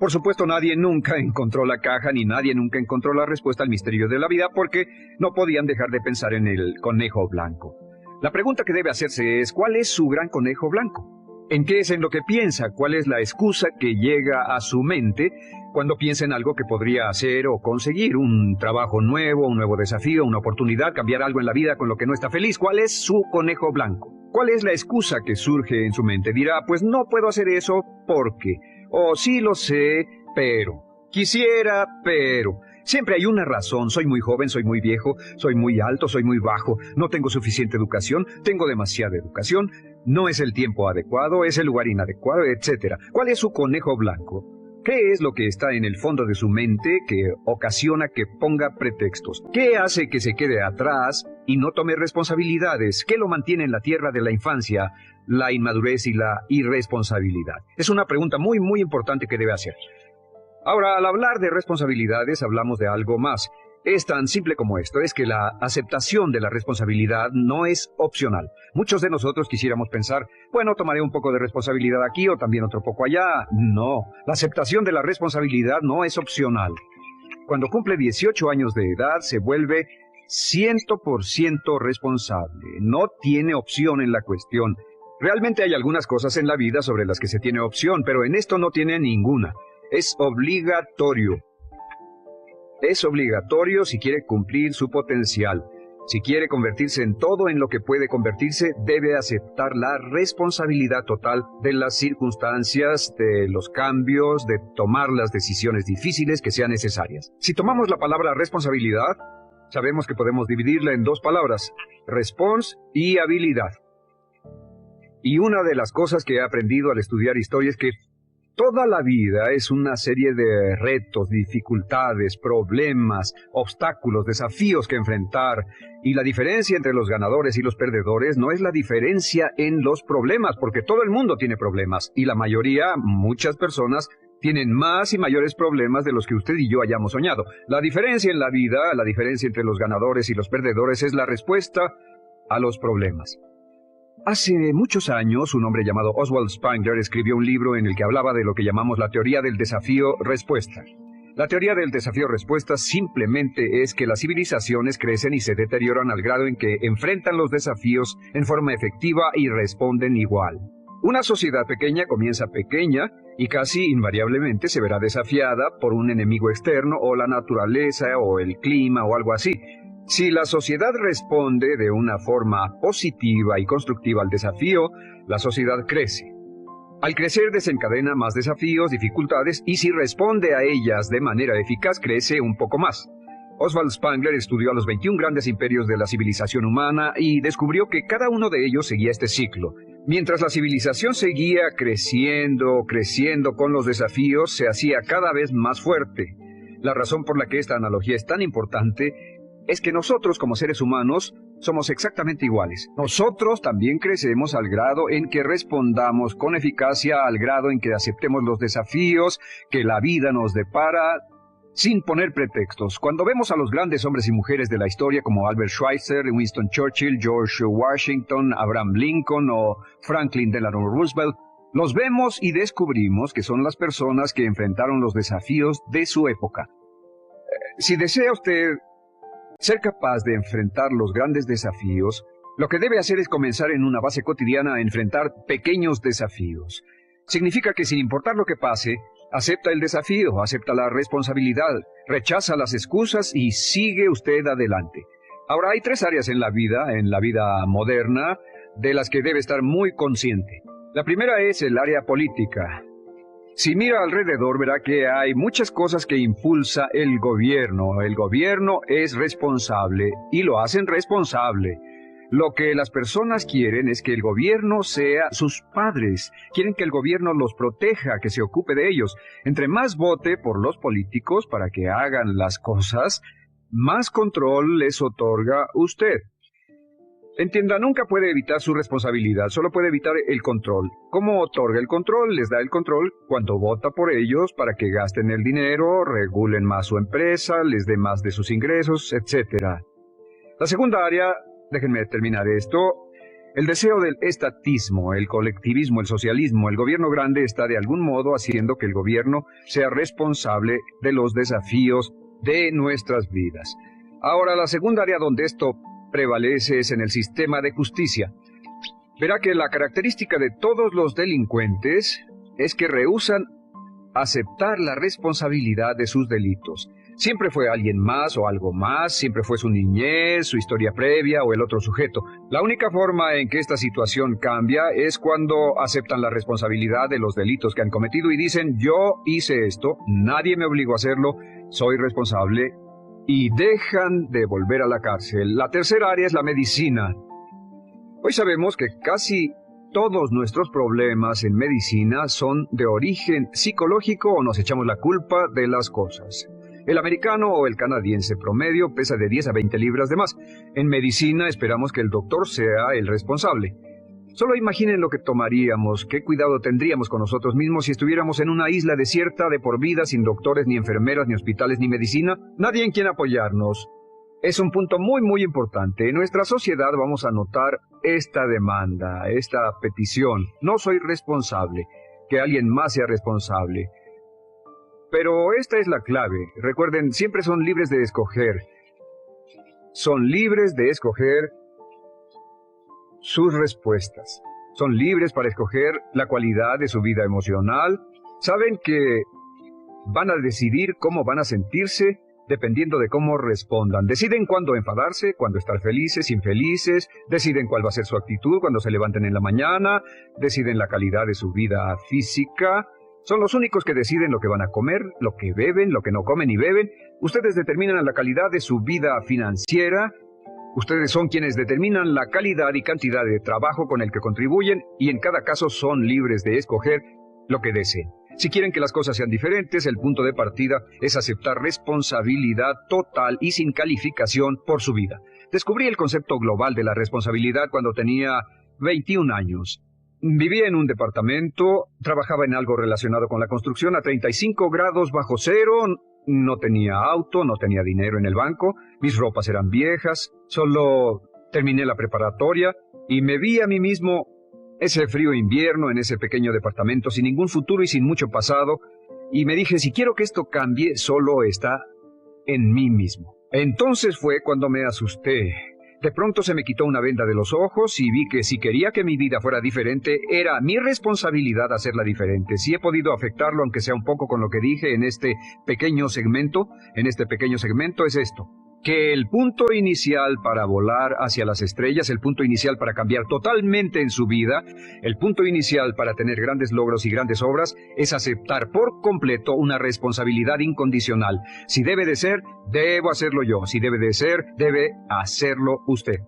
Por supuesto, nadie nunca encontró la caja, ni nadie nunca encontró la respuesta al misterio de la vida, porque no podían dejar de pensar en el conejo blanco. La pregunta que debe hacerse es, ¿cuál es su gran conejo blanco? ¿En qué es en lo que piensa? ¿Cuál es la excusa que llega a su mente cuando piensa en algo que podría hacer o conseguir? Un trabajo nuevo, un nuevo desafío, una oportunidad, cambiar algo en la vida con lo que no está feliz. ¿Cuál es su conejo blanco? ¿Cuál es la excusa que surge en su mente? Dirá, pues no puedo hacer eso porque, o sí lo sé, pero, quisiera, pero. Siempre hay una razón. Soy muy joven, soy muy viejo, soy muy alto, soy muy bajo, no tengo suficiente educación, tengo demasiada educación, no es el tiempo adecuado, es el lugar inadecuado, etc. ¿Cuál es su conejo blanco? ¿Qué es lo que está en el fondo de su mente que ocasiona que ponga pretextos? ¿Qué hace que se quede atrás y no tome responsabilidades? ¿Qué lo mantiene en la tierra de la infancia, la inmadurez y la irresponsabilidad? Es una pregunta muy, muy importante que debe hacer. Ahora, al hablar de responsabilidades, hablamos de algo más. Es tan simple como esto, es que la aceptación de la responsabilidad no es opcional. Muchos de nosotros quisiéramos pensar, bueno, tomaré un poco de responsabilidad aquí o también otro poco allá. No, la aceptación de la responsabilidad no es opcional. Cuando cumple 18 años de edad, se vuelve 100% responsable. No tiene opción en la cuestión. Realmente hay algunas cosas en la vida sobre las que se tiene opción, pero en esto no tiene ninguna. Es obligatorio. Es obligatorio si quiere cumplir su potencial. Si quiere convertirse en todo en lo que puede convertirse, debe aceptar la responsabilidad total de las circunstancias, de los cambios, de tomar las decisiones difíciles que sean necesarias. Si tomamos la palabra responsabilidad, sabemos que podemos dividirla en 2 palabras, respons y habilidad. Y una de las cosas que he aprendido al estudiar historia es que toda la vida es una serie de retos, dificultades, problemas, obstáculos, desafíos que enfrentar. Y la diferencia entre los ganadores y los perdedores no es la diferencia en los problemas, porque todo el mundo tiene problemas. Y la mayoría, muchas personas, tienen más y mayores problemas de los que usted y yo hayamos soñado. La diferencia en la vida, la diferencia entre los ganadores y los perdedores es la respuesta a los problemas. Hace muchos años, un hombre llamado Oswald Spengler escribió un libro en el que hablaba de lo que llamamos la teoría del desafío-respuesta. La teoría del desafío-respuesta simplemente es que las civilizaciones crecen y se deterioran al grado en que enfrentan los desafíos en forma efectiva y responden igual. Una sociedad pequeña comienza pequeña y casi invariablemente se verá desafiada por un enemigo externo o la naturaleza o el clima o algo así. Si la sociedad responde de una forma positiva y constructiva al desafío, la sociedad crece. Al crecer desencadena más desafíos, dificultades, y si responde a ellas de manera eficaz, crece un poco más. Oswald Spengler estudió a los 21 grandes imperios de la civilización humana y descubrió que cada uno de ellos seguía este ciclo. Mientras la civilización seguía creciendo con los desafíos, se hacía cada vez más fuerte. La razón por la que esta analogía es tan importante es que nosotros, como seres humanos, somos exactamente iguales. Nosotros también crecemos al grado en que respondamos con eficacia, al grado en que aceptemos los desafíos que la vida nos depara, sin poner pretextos. Cuando vemos a los grandes hombres y mujeres de la historia como Albert Schweitzer, Winston Churchill, George Washington, Abraham Lincoln o Franklin Delano Roosevelt, los vemos y descubrimos que son las personas que enfrentaron los desafíos de su época. Si desea usted ser capaz de enfrentar los grandes desafíos, lo que debe hacer es comenzar en una base cotidiana a enfrentar pequeños desafíos. Significa que sin importar lo que pase, acepta el desafío, acepta la responsabilidad, rechaza las excusas y sigue usted adelante. Ahora, hay 3 áreas en la vida moderna, de las que debe estar muy consciente. La primera es el área política. Si mira alrededor, verá que hay muchas cosas que impulsa el gobierno. El gobierno es responsable y lo hacen responsable. Lo que las personas quieren es que el gobierno sea sus padres. Quieren que el gobierno los proteja, que se ocupe de ellos. Entre más vote por los políticos para que hagan las cosas, más control les otorga usted. Entienda, nunca puede evitar su responsabilidad, solo puede evitar el control. ¿Cómo otorga el control? Les da el control cuando vota por ellos para que gasten el dinero, regulen más su empresa, les dé más de sus ingresos, etc. La segunda área, déjenme terminar esto, el deseo del estatismo, el colectivismo, el socialismo. El gobierno grande está de algún modo haciendo que el gobierno sea responsable de los desafíos de nuestras vidas. Ahora, la segunda área donde esto prevalece es en el sistema de justicia. Verá que la característica de todos los delincuentes es que rehúsan aceptar la responsabilidad de sus delitos. Siempre fue alguien más o algo más, siempre fue su niñez, su historia previa o el otro sujeto. La única forma en que esta situación cambia es cuando aceptan la responsabilidad de los delitos que han cometido y dicen: yo hice esto, nadie me obligó a hacerlo, soy responsable, y dejan de volver a la cárcel. La tercera área es la medicina. Hoy sabemos que casi todos nuestros problemas en medicina son de origen psicológico o nos echamos la culpa de las cosas. El americano o el canadiense promedio pesa de 10 a 20 libras de más. En medicina esperamos que el doctor sea el responsable. Solo imaginen lo que tomaríamos, qué cuidado tendríamos con nosotros mismos si estuviéramos en una isla desierta de por vida, sin doctores, ni enfermeras, ni hospitales, ni medicina, nadie en quien apoyarnos. Es un punto muy, muy importante. En nuestra sociedad vamos a notar esta demanda, esta petición. No soy responsable, que alguien más sea responsable. Pero esta es la clave. Recuerden, siempre son libres de escoger. Son libres de escoger sus respuestas. Son libres para escoger la cualidad de su vida emocional. Saben que van a decidir cómo van a sentirse dependiendo de cómo respondan. Deciden cuándo enfadarse, cuándo estar felices, infelices. Deciden cuál va a ser su actitud cuando se levanten en la mañana. Deciden la calidad de su vida física. Son los únicos que deciden lo que van a comer, lo que beben, lo que no comen ni beben. Ustedes determinan la calidad de su vida financiera. Ustedes son quienes determinan la calidad y cantidad de trabajo con el que contribuyen y en cada caso son libres de escoger lo que deseen. Si quieren que las cosas sean diferentes, el punto de partida es aceptar responsabilidad total y sin calificación por su vida. Descubrí el concepto global de la responsabilidad cuando tenía 21 años. Vivía en un departamento, trabajaba en algo relacionado con la construcción a 35 grados bajo cero, no tenía auto, no tenía dinero en el banco, mis ropas eran viejas, solo terminé la preparatoria y me vi a mí mismo ese frío invierno en ese pequeño departamento sin ningún futuro y sin mucho pasado, y me dije, si quiero que esto cambie, solo está en mí mismo. Entonces fue cuando me asusté. De pronto se me quitó una venda de los ojos y vi que si quería que mi vida fuera diferente, era mi responsabilidad hacerla diferente. Si he podido afectarlo, aunque sea un poco con lo que dije en este pequeño segmento, es esto. que el punto inicial para volar hacia las estrellas, el punto inicial para cambiar totalmente en su vida, el punto inicial para tener grandes logros y grandes obras, es aceptar por completo una responsabilidad incondicional. Si debe de ser, debo hacerlo yo. Si debe de ser, debe hacerlo usted.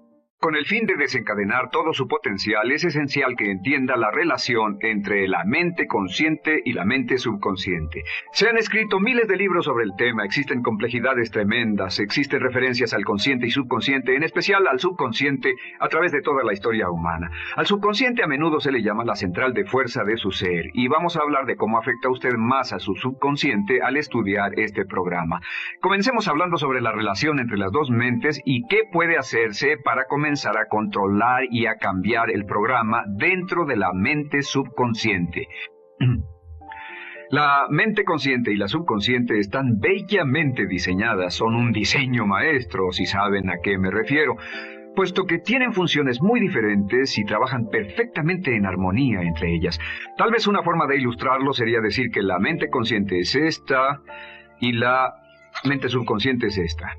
Con el fin de desencadenar todo su potencial, es esencial que entienda la relación entre la mente consciente y la mente subconsciente. Se han escrito miles de libros sobre el tema, existen complejidades tremendas, existen referencias al consciente y subconsciente, en especial al subconsciente, a través de toda la historia humana. Al subconsciente a menudo se le llama la central de fuerza de su ser, y vamos a hablar de cómo afecta a usted más a su subconsciente al estudiar este programa. Comencemos hablando sobre la relación entre las dos mentes y qué puede hacerse para comenzar a controlar y a cambiar el programa dentro de la mente subconsciente. La mente consciente y la subconsciente están bellamente diseñadas, son un diseño maestro, si saben a qué me refiero, puesto que tienen funciones muy diferentes y trabajan perfectamente en armonía entre ellas. Tal vez una forma de ilustrarlo sería decir que la mente consciente es esta y la mente subconsciente es esta.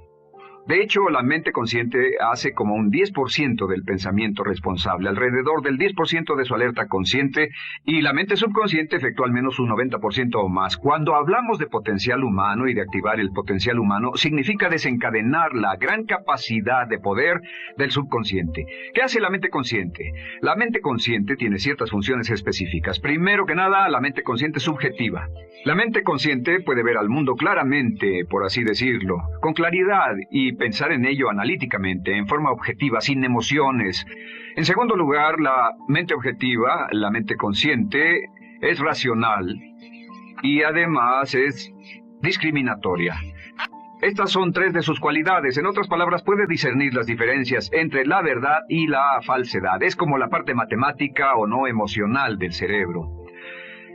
De hecho, la mente consciente hace como un 10% del pensamiento responsable, alrededor del 10% de su alerta consciente, y la mente subconsciente efectúa al menos un 90% o más. Cuando hablamos de potencial humano y de activar el potencial humano, significa desencadenar la gran capacidad de poder del subconsciente. ¿Qué hace la mente consciente? La mente consciente tiene ciertas funciones específicas. Primero que nada, la mente consciente es subjetiva. La mente consciente puede ver al mundo claramente, por así decirlo, con claridad y pensar en ello analíticamente, en forma objetiva, sin emociones. En segundo lugar, la mente objetiva, la mente consciente, es racional y además es discriminatoria. Estas son tres de sus cualidades. En otras palabras, puede discernir las diferencias entre la verdad y la falsedad. Es como la parte matemática o no emocional del cerebro.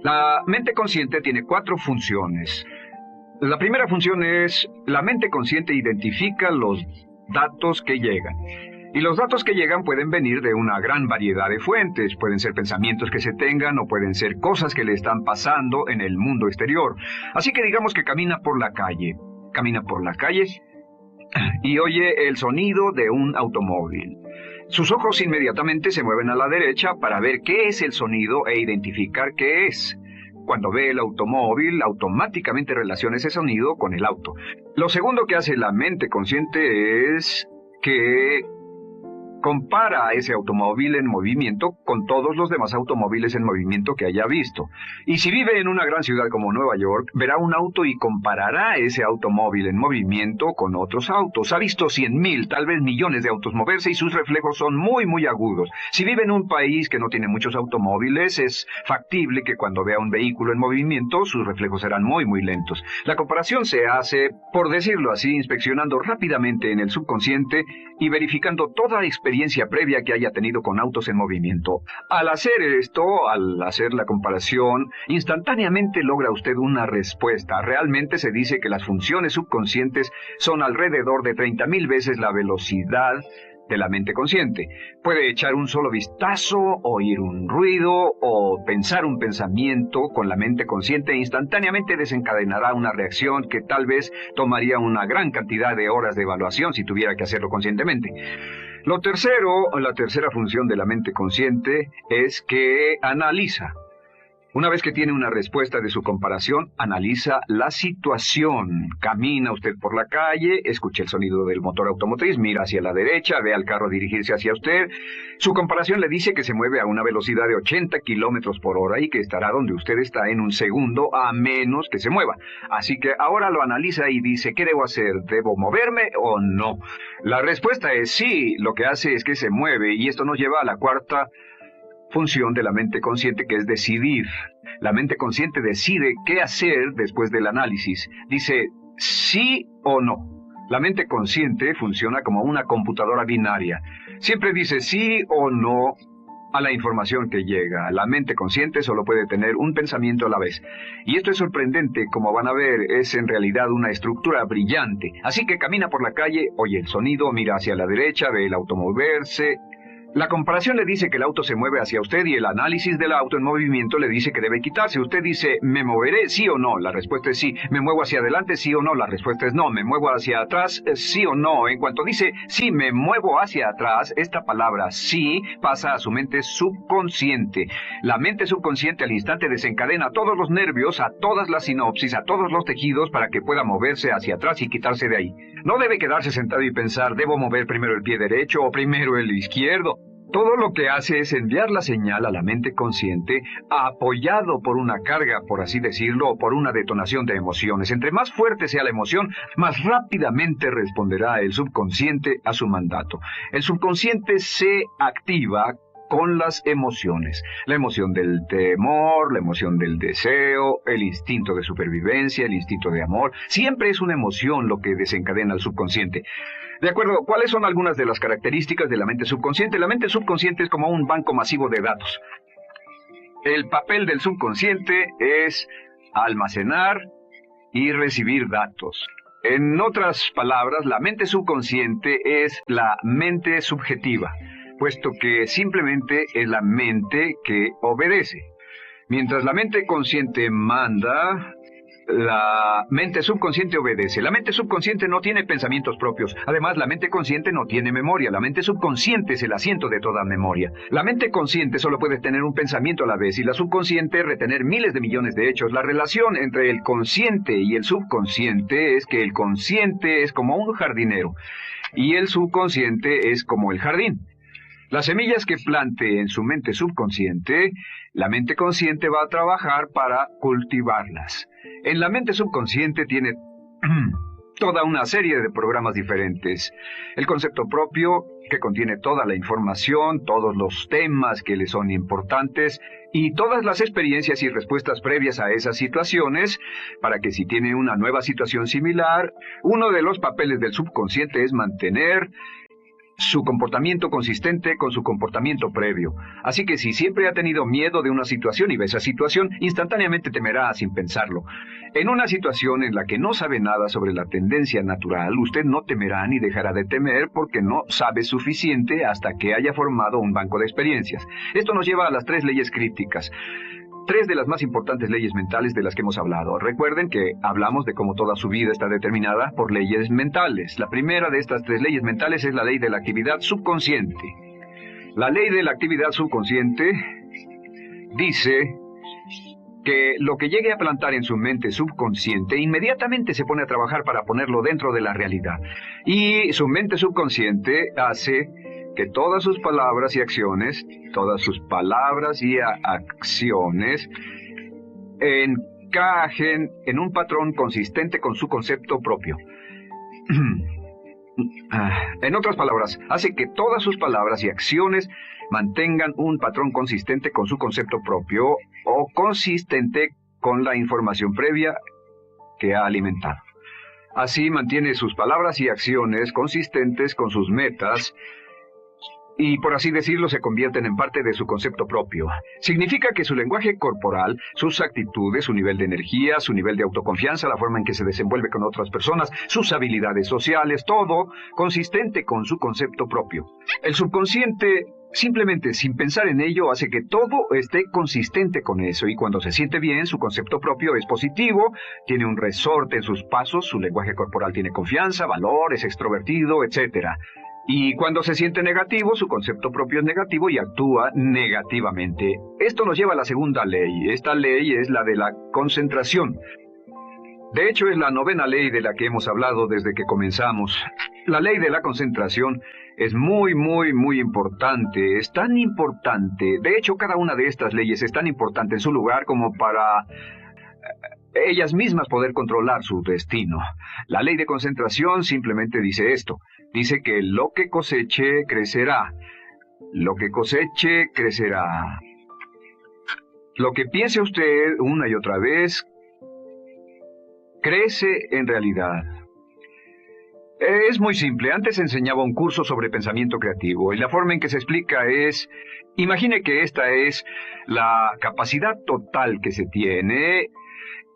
La mente consciente tiene 4 funciones. La primera función es, la mente consciente identifica los datos que llegan. Y los datos que llegan pueden venir de una gran variedad de fuentes. Pueden ser pensamientos que se tengan o pueden ser cosas que le están pasando en el mundo exterior. Así que digamos que camina por la calle. Camina por la calle y oye el sonido de un automóvil. Sus ojos inmediatamente se mueven a la derecha para ver qué es el sonido e identificar qué es. Cuando ve el automóvil, automáticamente relaciona ese sonido con el auto. Lo segundo que hace la mente consciente es que compara ese automóvil en movimiento con todos los demás automóviles en movimiento que haya visto. Y si vive en una gran ciudad como Nueva York, verá un auto y comparará ese automóvil en movimiento con otros autos. Ha visto 100,000, tal vez millones de autos moverse y sus reflejos son muy, muy agudos. Si vive en un país que no tiene muchos automóviles, es factible que cuando vea un vehículo en movimiento, sus reflejos serán muy, muy lentos. La comparación se hace, por decirlo así, inspeccionando rápidamente en el subconsciente y verificando toda experiencia previa que haya tenido con autos en movimiento. Al hacer esto, al hacer la comparación, instantáneamente logra usted una respuesta. Realmente se dice que las funciones subconscientes son alrededor de 30,000 veces la velocidad de la mente consciente. Puede echar un solo vistazo, oír un ruido o pensar un pensamiento con la mente consciente e instantáneamente desencadenará una reacción que tal vez tomaría una gran cantidad de horas de evaluación si tuviera que hacerlo conscientemente. La tercera función de la mente consciente es que analiza. Una vez que tiene una respuesta de su comparación, analiza la situación. Camina usted por la calle, escucha el sonido del motor automotriz, mira hacia la derecha, ve al carro dirigirse hacia usted. Su comparación le dice que se mueve a una velocidad de 80 kilómetros por hora y que estará donde usted está en un segundo, a menos que se mueva. Así que ahora lo analiza y dice, ¿qué debo hacer? ¿Debo moverme o no? La respuesta es sí. Lo que hace es que se mueve, y esto nos lleva a la cuarta función de la mente consciente, que es decidir. La mente consciente decide qué hacer después del análisis. Dice sí o no. La mente consciente funciona como una computadora binaria. Siempre dice sí o no a la información que llega. La mente consciente solo puede tener un pensamiento a la vez. Y esto es sorprendente, como van a ver, es en realidad una estructura brillante. Así que camina por la calle, oye el sonido, mira hacia la derecha, ve el auto moverse. La comparación le dice que el auto se mueve hacia usted y el análisis del auto en movimiento le dice que debe quitarse. Usted dice, ¿me moveré? ¿Sí o no? La respuesta es sí. ¿Me muevo hacia adelante? ¿Sí o no? La respuesta es no. ¿Me muevo hacia atrás? ¿Sí o no? En cuanto dice, sí, me muevo hacia atrás, esta palabra sí pasa a su mente subconsciente. La mente subconsciente al instante desencadena todos los nervios, a todas las sinapsis, a todos los tejidos para que pueda moverse hacia atrás y quitarse de ahí. No debe quedarse sentado y pensar, ¿debo mover primero el pie derecho o primero el izquierdo? Todo lo que hace es enviar la señal a la mente consciente, apoyado por una carga, por así decirlo, o por una detonación de emociones. Entre más fuerte sea la emoción, más rápidamente responderá el subconsciente a su mandato. El subconsciente se activa con las emociones. La emoción del temor, la emoción del deseo, el instinto de supervivencia, el instinto de amor. Siempre es una emoción lo que desencadena al subconsciente. De acuerdo, ¿cuáles son algunas de las características de la mente subconsciente? La mente subconsciente es como un banco masivo de datos. El papel del subconsciente es almacenar y recibir datos. En otras palabras, la mente subconsciente es la mente subjetiva, puesto que simplemente es la mente que obedece. Mientras la mente consciente manda, la mente subconsciente obedece. La mente subconsciente no tiene pensamientos propios. Además, la mente consciente no tiene memoria. La mente subconsciente es el asiento de toda memoria. La mente consciente solo puede tener un pensamiento a la vez y la subconsciente retener miles de millones de hechos. La relación entre el consciente y el subconsciente es que el consciente es como un jardinero y el subconsciente es como el jardín. Las semillas que plante en su mente subconsciente, la mente consciente va a trabajar para cultivarlas. En la mente subconsciente tiene toda una serie de programas diferentes. El concepto propio, que contiene toda la información, todos los temas que le son importantes y todas las experiencias y respuestas previas a esas situaciones, para que si tiene una nueva situación similar, uno de los papeles del subconsciente es mantener su comportamiento consistente con su comportamiento previo. Así que si siempre ha tenido miedo de una situación y ve esa situación, instantáneamente temerá sin pensarlo. En una situación en la que no sabe nada sobre la tendencia natural, usted no temerá ni dejará de temer porque no sabe suficiente hasta que haya formado un banco de experiencias. Esto nos lleva a las 3 leyes crípticas. 3 de las más importantes leyes mentales de las que hemos hablado. Recuerden que hablamos de cómo toda su vida está determinada por leyes mentales. La primera de estas 3 leyes mentales es la ley de la actividad subconsciente. La ley de la actividad subconsciente dice que lo que llegue a plantar en su mente subconsciente inmediatamente se pone a trabajar para ponerlo dentro de la realidad. Y su mente subconsciente hace que todas sus palabras y acciones encajen en un patrón consistente con su concepto propio. En otras palabras, hace que todas sus palabras y acciones mantengan un patrón consistente con su concepto propio o consistente con la información previa que ha alimentado. Así mantiene sus palabras y acciones consistentes con sus metas y, por así decirlo, se convierten en parte de su concepto propio. Significa que su lenguaje corporal, sus actitudes, su nivel de energía, su nivel de autoconfianza, la forma en que se desenvuelve con otras personas, sus habilidades sociales, todo consistente con su concepto propio. El subconsciente, simplemente sin pensar en ello, hace que todo esté consistente con eso, y cuando se siente bien, su concepto propio es positivo, tiene un resorte en sus pasos, su lenguaje corporal tiene confianza, valor, es extrovertido, etc. Y cuando se siente negativo, su concepto propio es negativo y actúa negativamente. Esto nos lleva a la segunda ley. Esta ley es la de la concentración. De hecho, es la 9ª ley de la que hemos hablado desde que comenzamos. La ley de la concentración es muy importante. Es tan importante. De hecho, cada una de estas leyes es tan importante en su lugar como para ellas mismas poder controlar su destino. La ley de concentración simplemente dice esto. Dice que lo que coseche, crecerá. Lo que coseche, crecerá. Lo que piense usted una y otra vez, crece en realidad. Es muy simple. Antes enseñaba un curso sobre pensamiento creativo y la forma en que se explica es, imagine que esta es la capacidad total que se tiene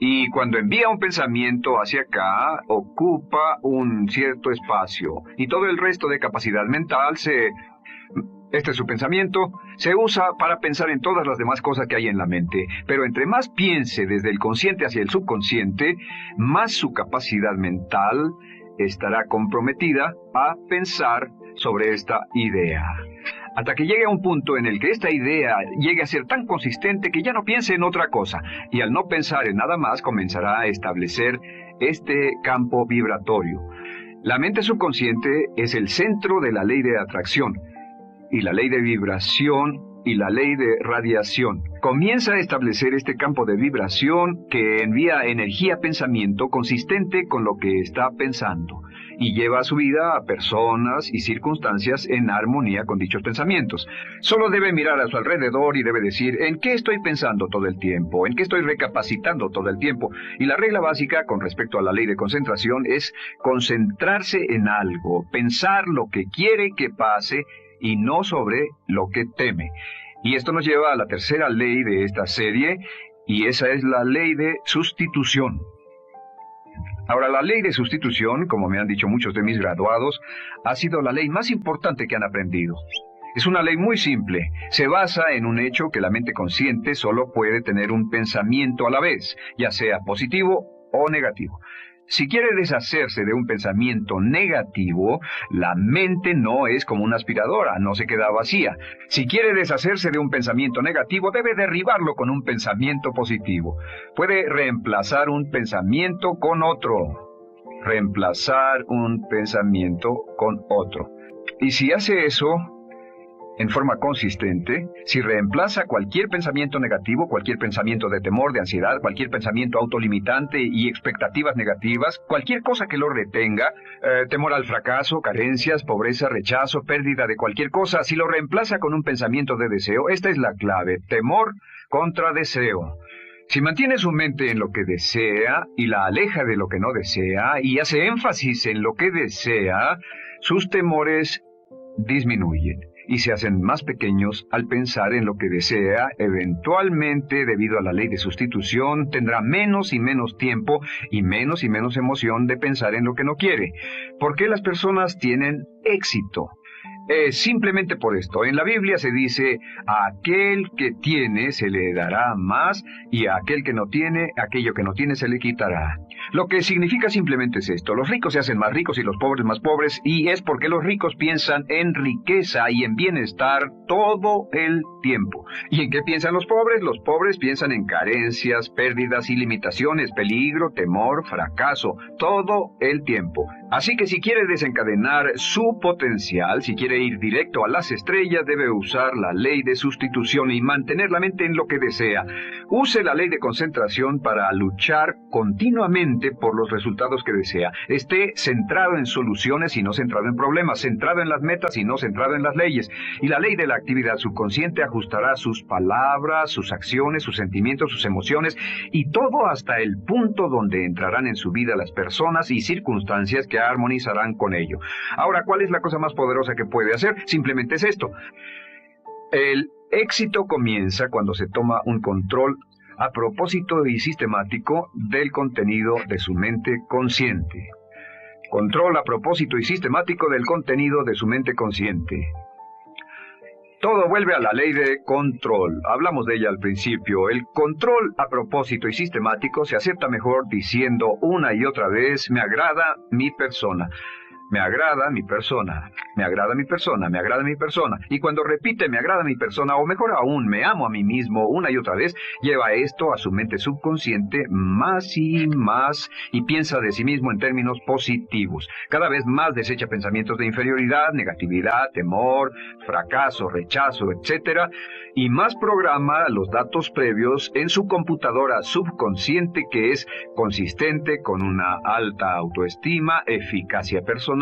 y cuando envía un pensamiento hacia acá, ocupa un cierto espacio y todo el resto de capacidad mental se Este es su pensamiento, se usa para pensar en todas las demás cosas que hay en la mente, pero entre más piense desde el consciente hacia el subconsciente, más su capacidad mental estará comprometida a pensar sobre esta idea. Hasta que llegue a un punto en el que esta idea llegue a ser tan consistente que ya no piense en otra cosa, y al no pensar en nada más comenzará a establecer este campo vibratorio. La mente subconsciente es el centro de la ley de atracción, y la ley de vibración y la ley de radiación. Comienza a establecer este campo de vibración que envía energía-pensamiento consistente con lo que está pensando y lleva a su vida a personas y circunstancias en armonía con dichos pensamientos. Solo debe mirar a su alrededor y debe decir, ¿en qué estoy pensando todo el tiempo? ¿En qué estoy recapacitando todo el tiempo? Y la regla básica con respecto a la ley de concentración es concentrarse en algo, pensar lo que quiere que pase y no sobre lo que teme. Y esto nos lleva a la tercera ley de esta serie, y esa es la ley de sustitución. Ahora, la ley de sustitución, como me han dicho muchos de mis graduados, ha sido la ley más importante que han aprendido. Es una ley muy simple. Se basa en un hecho que la mente consciente solo puede tener un pensamiento a la vez, ya sea positivo o negativo. Si quiere deshacerse de un pensamiento negativo, la mente no es como una aspiradora, no se queda vacía. Si quiere deshacerse de un pensamiento negativo, debe derribarlo con un pensamiento positivo. Puede reemplazar un pensamiento con otro. Reemplazar un pensamiento con otro. Y si hace eso en forma consistente, si reemplaza cualquier pensamiento negativo, cualquier pensamiento de temor, de ansiedad, cualquier pensamiento autolimitante y expectativas negativas, cualquier cosa que lo retenga, temor al fracaso, carencias, pobreza, rechazo, pérdida de cualquier cosa, si lo reemplaza con un pensamiento de deseo, esta es la clave: temor contra deseo. Si mantiene su mente en lo que desea y la aleja de lo que no desea y hace énfasis en lo que desea, sus temores disminuyen y se hacen más pequeños al pensar en lo que desea. Eventualmente, debido a la ley de sustitución, tendrá menos y menos tiempo y menos emoción de pensar en lo que no quiere. ¿Por qué las personas tienen éxito? Simplemente por esto. En la Biblia se dice, a aquel que tiene se le dará más, y a aquel que no tiene, aquello que no tiene se le quitará. Lo que significa simplemente es esto: los ricos se hacen más ricos y los pobres más pobres, y es porque los ricos piensan en riqueza y en bienestar todo el tiempo. ¿Y en qué piensan los pobres? Los pobres piensan en carencias, pérdidas y limitaciones, peligro, temor, fracaso, todo el tiempo. Así que si quiere desencadenar su potencial, si quiere ir directo a las estrellas, debe usar la ley de sustitución y mantener la mente en lo que desea. Use la ley de concentración para luchar continuamente por los resultados que desea. Esté centrado en soluciones y no centrado en problemas, centrado en las metas y no centrado en las leyes. Y la ley de la actividad subconsciente ajustará sus palabras, sus acciones, sus sentimientos, sus emociones y todo hasta el punto donde entrarán en su vida las personas y circunstancias que armonizarán con ello. Ahora, ¿cuál es la cosa más poderosa que puede hacer? Simplemente es esto. El éxito comienza cuando se toma un control a propósito y sistemático del contenido de su mente consciente. Control a propósito y sistemático del contenido de su mente consciente. Todo vuelve a la ley de control. Hablamos de ella al principio. El control a propósito y sistemático se acepta mejor diciendo una y otra vez: me agrada mi persona. Me agrada mi persona, me agrada mi persona, me agrada mi persona. Y cuando repite me agrada mi persona, o mejor aún, me amo a mí mismo una y otra vez, lleva esto a su mente subconsciente más y más y piensa de sí mismo en términos positivos. Cada vez más desecha pensamientos de inferioridad, negatividad, temor, fracaso, rechazo, etc. Y más programa los datos previos en su computadora subconsciente, que es consistente con una alta autoestima, eficacia personal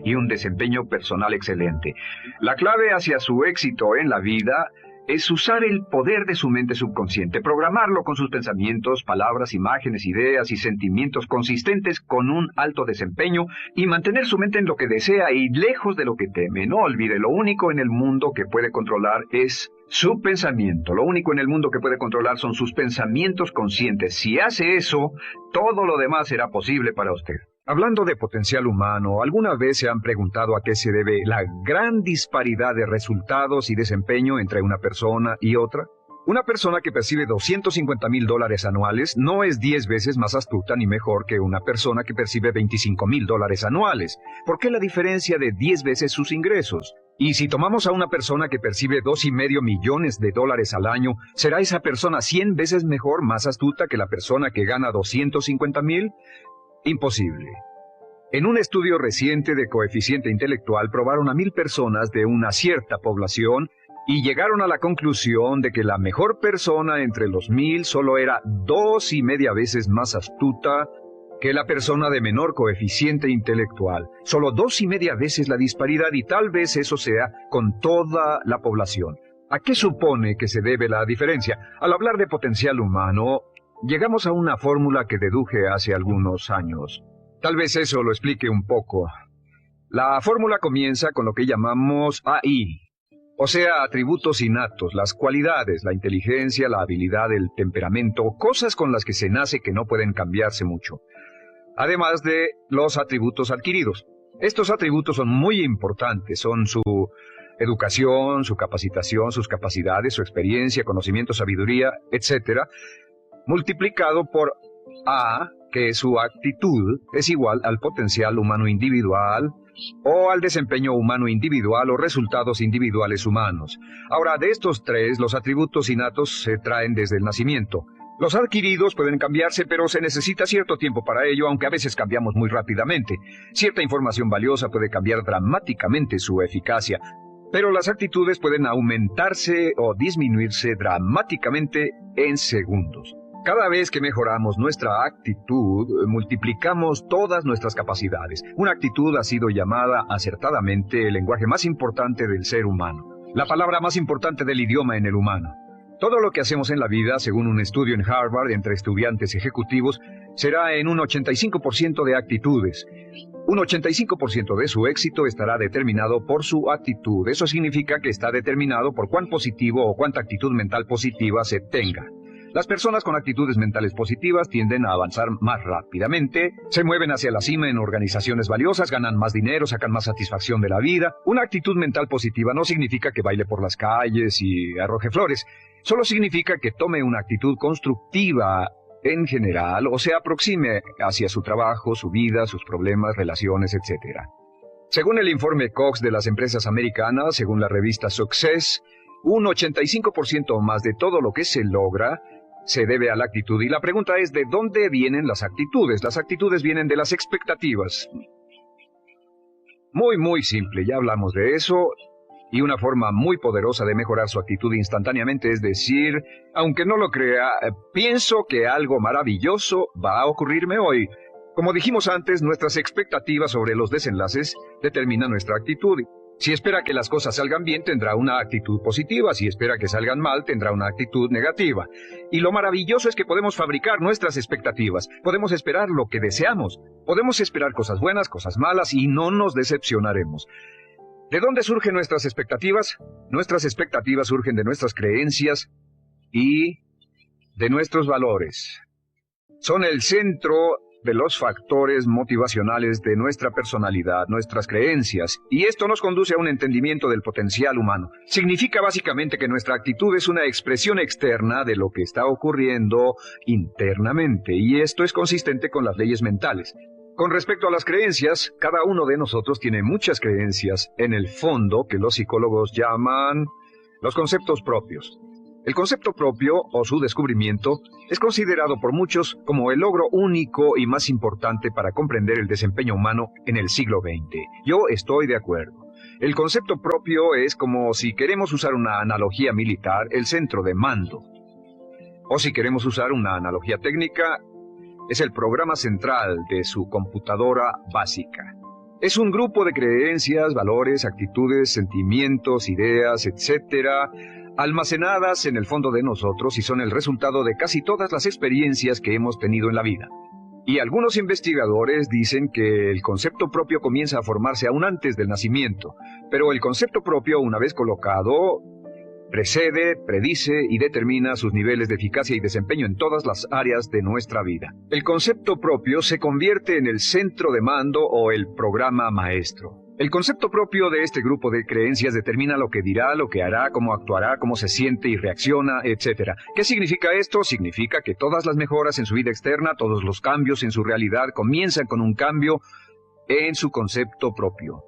y un desempeño personal excelente. La clave hacia su éxito en la vida es usar el poder de su mente subconsciente, programarlo con sus pensamientos, palabras, imágenes, ideas y sentimientos consistentes con un alto desempeño y mantener su mente en lo que desea y lejos de lo que teme. No olvide, lo único en el mundo que puede controlar es su pensamiento. Lo único en el mundo que puede controlar son sus pensamientos conscientes. Si hace eso, todo lo demás será posible para usted. Hablando de potencial humano, ¿alguna vez se han preguntado a qué se debe la gran disparidad de resultados y desempeño entre una persona y otra? Una persona que percibe $250,000 anuales no es 10 veces más astuta ni mejor que una persona que percibe $25,000 anuales. ¿Por qué la diferencia de 10 veces sus ingresos? Y si tomamos a una persona que percibe $2,5 millones al año, ¿será esa persona 100 veces mejor, más astuta que la persona que gana $250,000? Imposible. En un estudio reciente de coeficiente intelectual probaron a 1,000 personas de una cierta población y llegaron a la conclusión de que la mejor persona entre los 1,000 solo era 2,5 veces más astuta que la persona de menor coeficiente intelectual. Solo 2,5 veces la disparidad, y tal vez eso sea con toda la población. ¿A qué supone que se debe la diferencia? Al hablar de potencial humano, llegamos a una fórmula que deduje hace algunos años. Tal vez eso lo explique un poco. La fórmula comienza con lo que llamamos AI. O sea, atributos innatos, las cualidades, la inteligencia, la habilidad, el temperamento, cosas con las que se nace que no pueden cambiarse mucho. Además de los atributos adquiridos. Estos atributos son muy importantes, son su educación, su capacitación, sus capacidades, su experiencia, conocimiento, sabiduría, etc., multiplicado por A, que su actitud es igual al potencial humano individual, o al desempeño humano individual o resultados individuales humanos. Ahora, de estos tres, los atributos innatos se traen desde el nacimiento. Los adquiridos pueden cambiarse, pero se necesita cierto tiempo para ello, aunque a veces cambiamos muy rápidamente. Cierta información valiosa puede cambiar dramáticamente su eficacia, pero las actitudes pueden aumentarse o disminuirse dramáticamente en segundos. Cada vez que mejoramos nuestra actitud, multiplicamos todas nuestras capacidades. Una actitud ha sido llamada acertadamente el lenguaje más importante del ser humano, la palabra más importante del idioma en el humano. Todo lo que hacemos en la vida, según un estudio en Harvard entre estudiantes ejecutivos, será en un 85% de actitudes. Un 85% de su éxito estará determinado por su actitud. Eso significa que está determinado por cuán positivo o cuánta actitud mental positiva se tenga. Las personas con actitudes mentales positivas tienden a avanzar más rápidamente, se mueven hacia la cima en organizaciones valiosas, ganan más dinero, sacan más satisfacción de la vida. Una actitud mental positiva no significa que baile por las calles y arroje flores. Solo significa que tome una actitud constructiva en general o se aproxime hacia su trabajo, su vida, sus problemas, relaciones, etc. Según el informe Cox de las empresas americanas, según la revista Success, un 85% más de todo lo que se logra se debe a la actitud. Y la pregunta es, ¿de dónde vienen las actitudes? Las actitudes vienen de las expectativas. Muy simple, ya hablamos de eso. Y una forma muy poderosa de mejorar su actitud instantáneamente es decir, aunque no lo crea, pienso que algo maravilloso va a ocurrirme hoy. Como dijimos antes, nuestras expectativas sobre los desenlaces determinan nuestra actitud. Si espera que las cosas salgan bien, tendrá una actitud positiva. Si espera que salgan mal, tendrá una actitud negativa. Y lo maravilloso es que podemos fabricar nuestras expectativas. Podemos esperar lo que deseamos. Podemos esperar cosas buenas, cosas malas, y no nos decepcionaremos. ¿De dónde surgen nuestras expectativas? Nuestras expectativas surgen de nuestras creencias y de nuestros valores. Son el centro de los factores motivacionales de nuestra personalidad, nuestras creencias, y esto nos conduce a un entendimiento del potencial humano. Significa básicamente que nuestra actitud es una expresión externa de lo que está ocurriendo internamente, y esto es consistente con las leyes mentales. Con respecto a las creencias, cada uno de nosotros tiene muchas creencias en el fondo que los psicólogos llaman los conceptos propios. El concepto propio, o su descubrimiento, es considerado por muchos como el logro único y más importante para comprender el desempeño humano en el siglo XX. Yo estoy de acuerdo. El concepto propio es como, si queremos usar una analogía militar, el centro de mando. O si queremos usar una analogía técnica, es el programa central de su computadora básica. Es un grupo de creencias, valores, actitudes, sentimientos, ideas, etcétera, almacenadas en el fondo de nosotros y son el resultado de casi todas las experiencias que hemos tenido en la vida. Y algunos investigadores dicen que el concepto propio comienza a formarse aún antes del nacimiento, pero el concepto propio, una vez colocado, Precede, predice y determina sus niveles de eficacia y desempeño en todas las áreas de nuestra vida. El concepto propio se convierte en el centro de mando o el programa maestro. El concepto propio de este grupo de creencias determina lo que dirá, lo que hará, cómo actuará, cómo se siente y reacciona, etc. ¿Qué significa esto? Significa que todas las mejoras en su vida externa, todos los cambios en su realidad comienzan con un cambio en su concepto propio.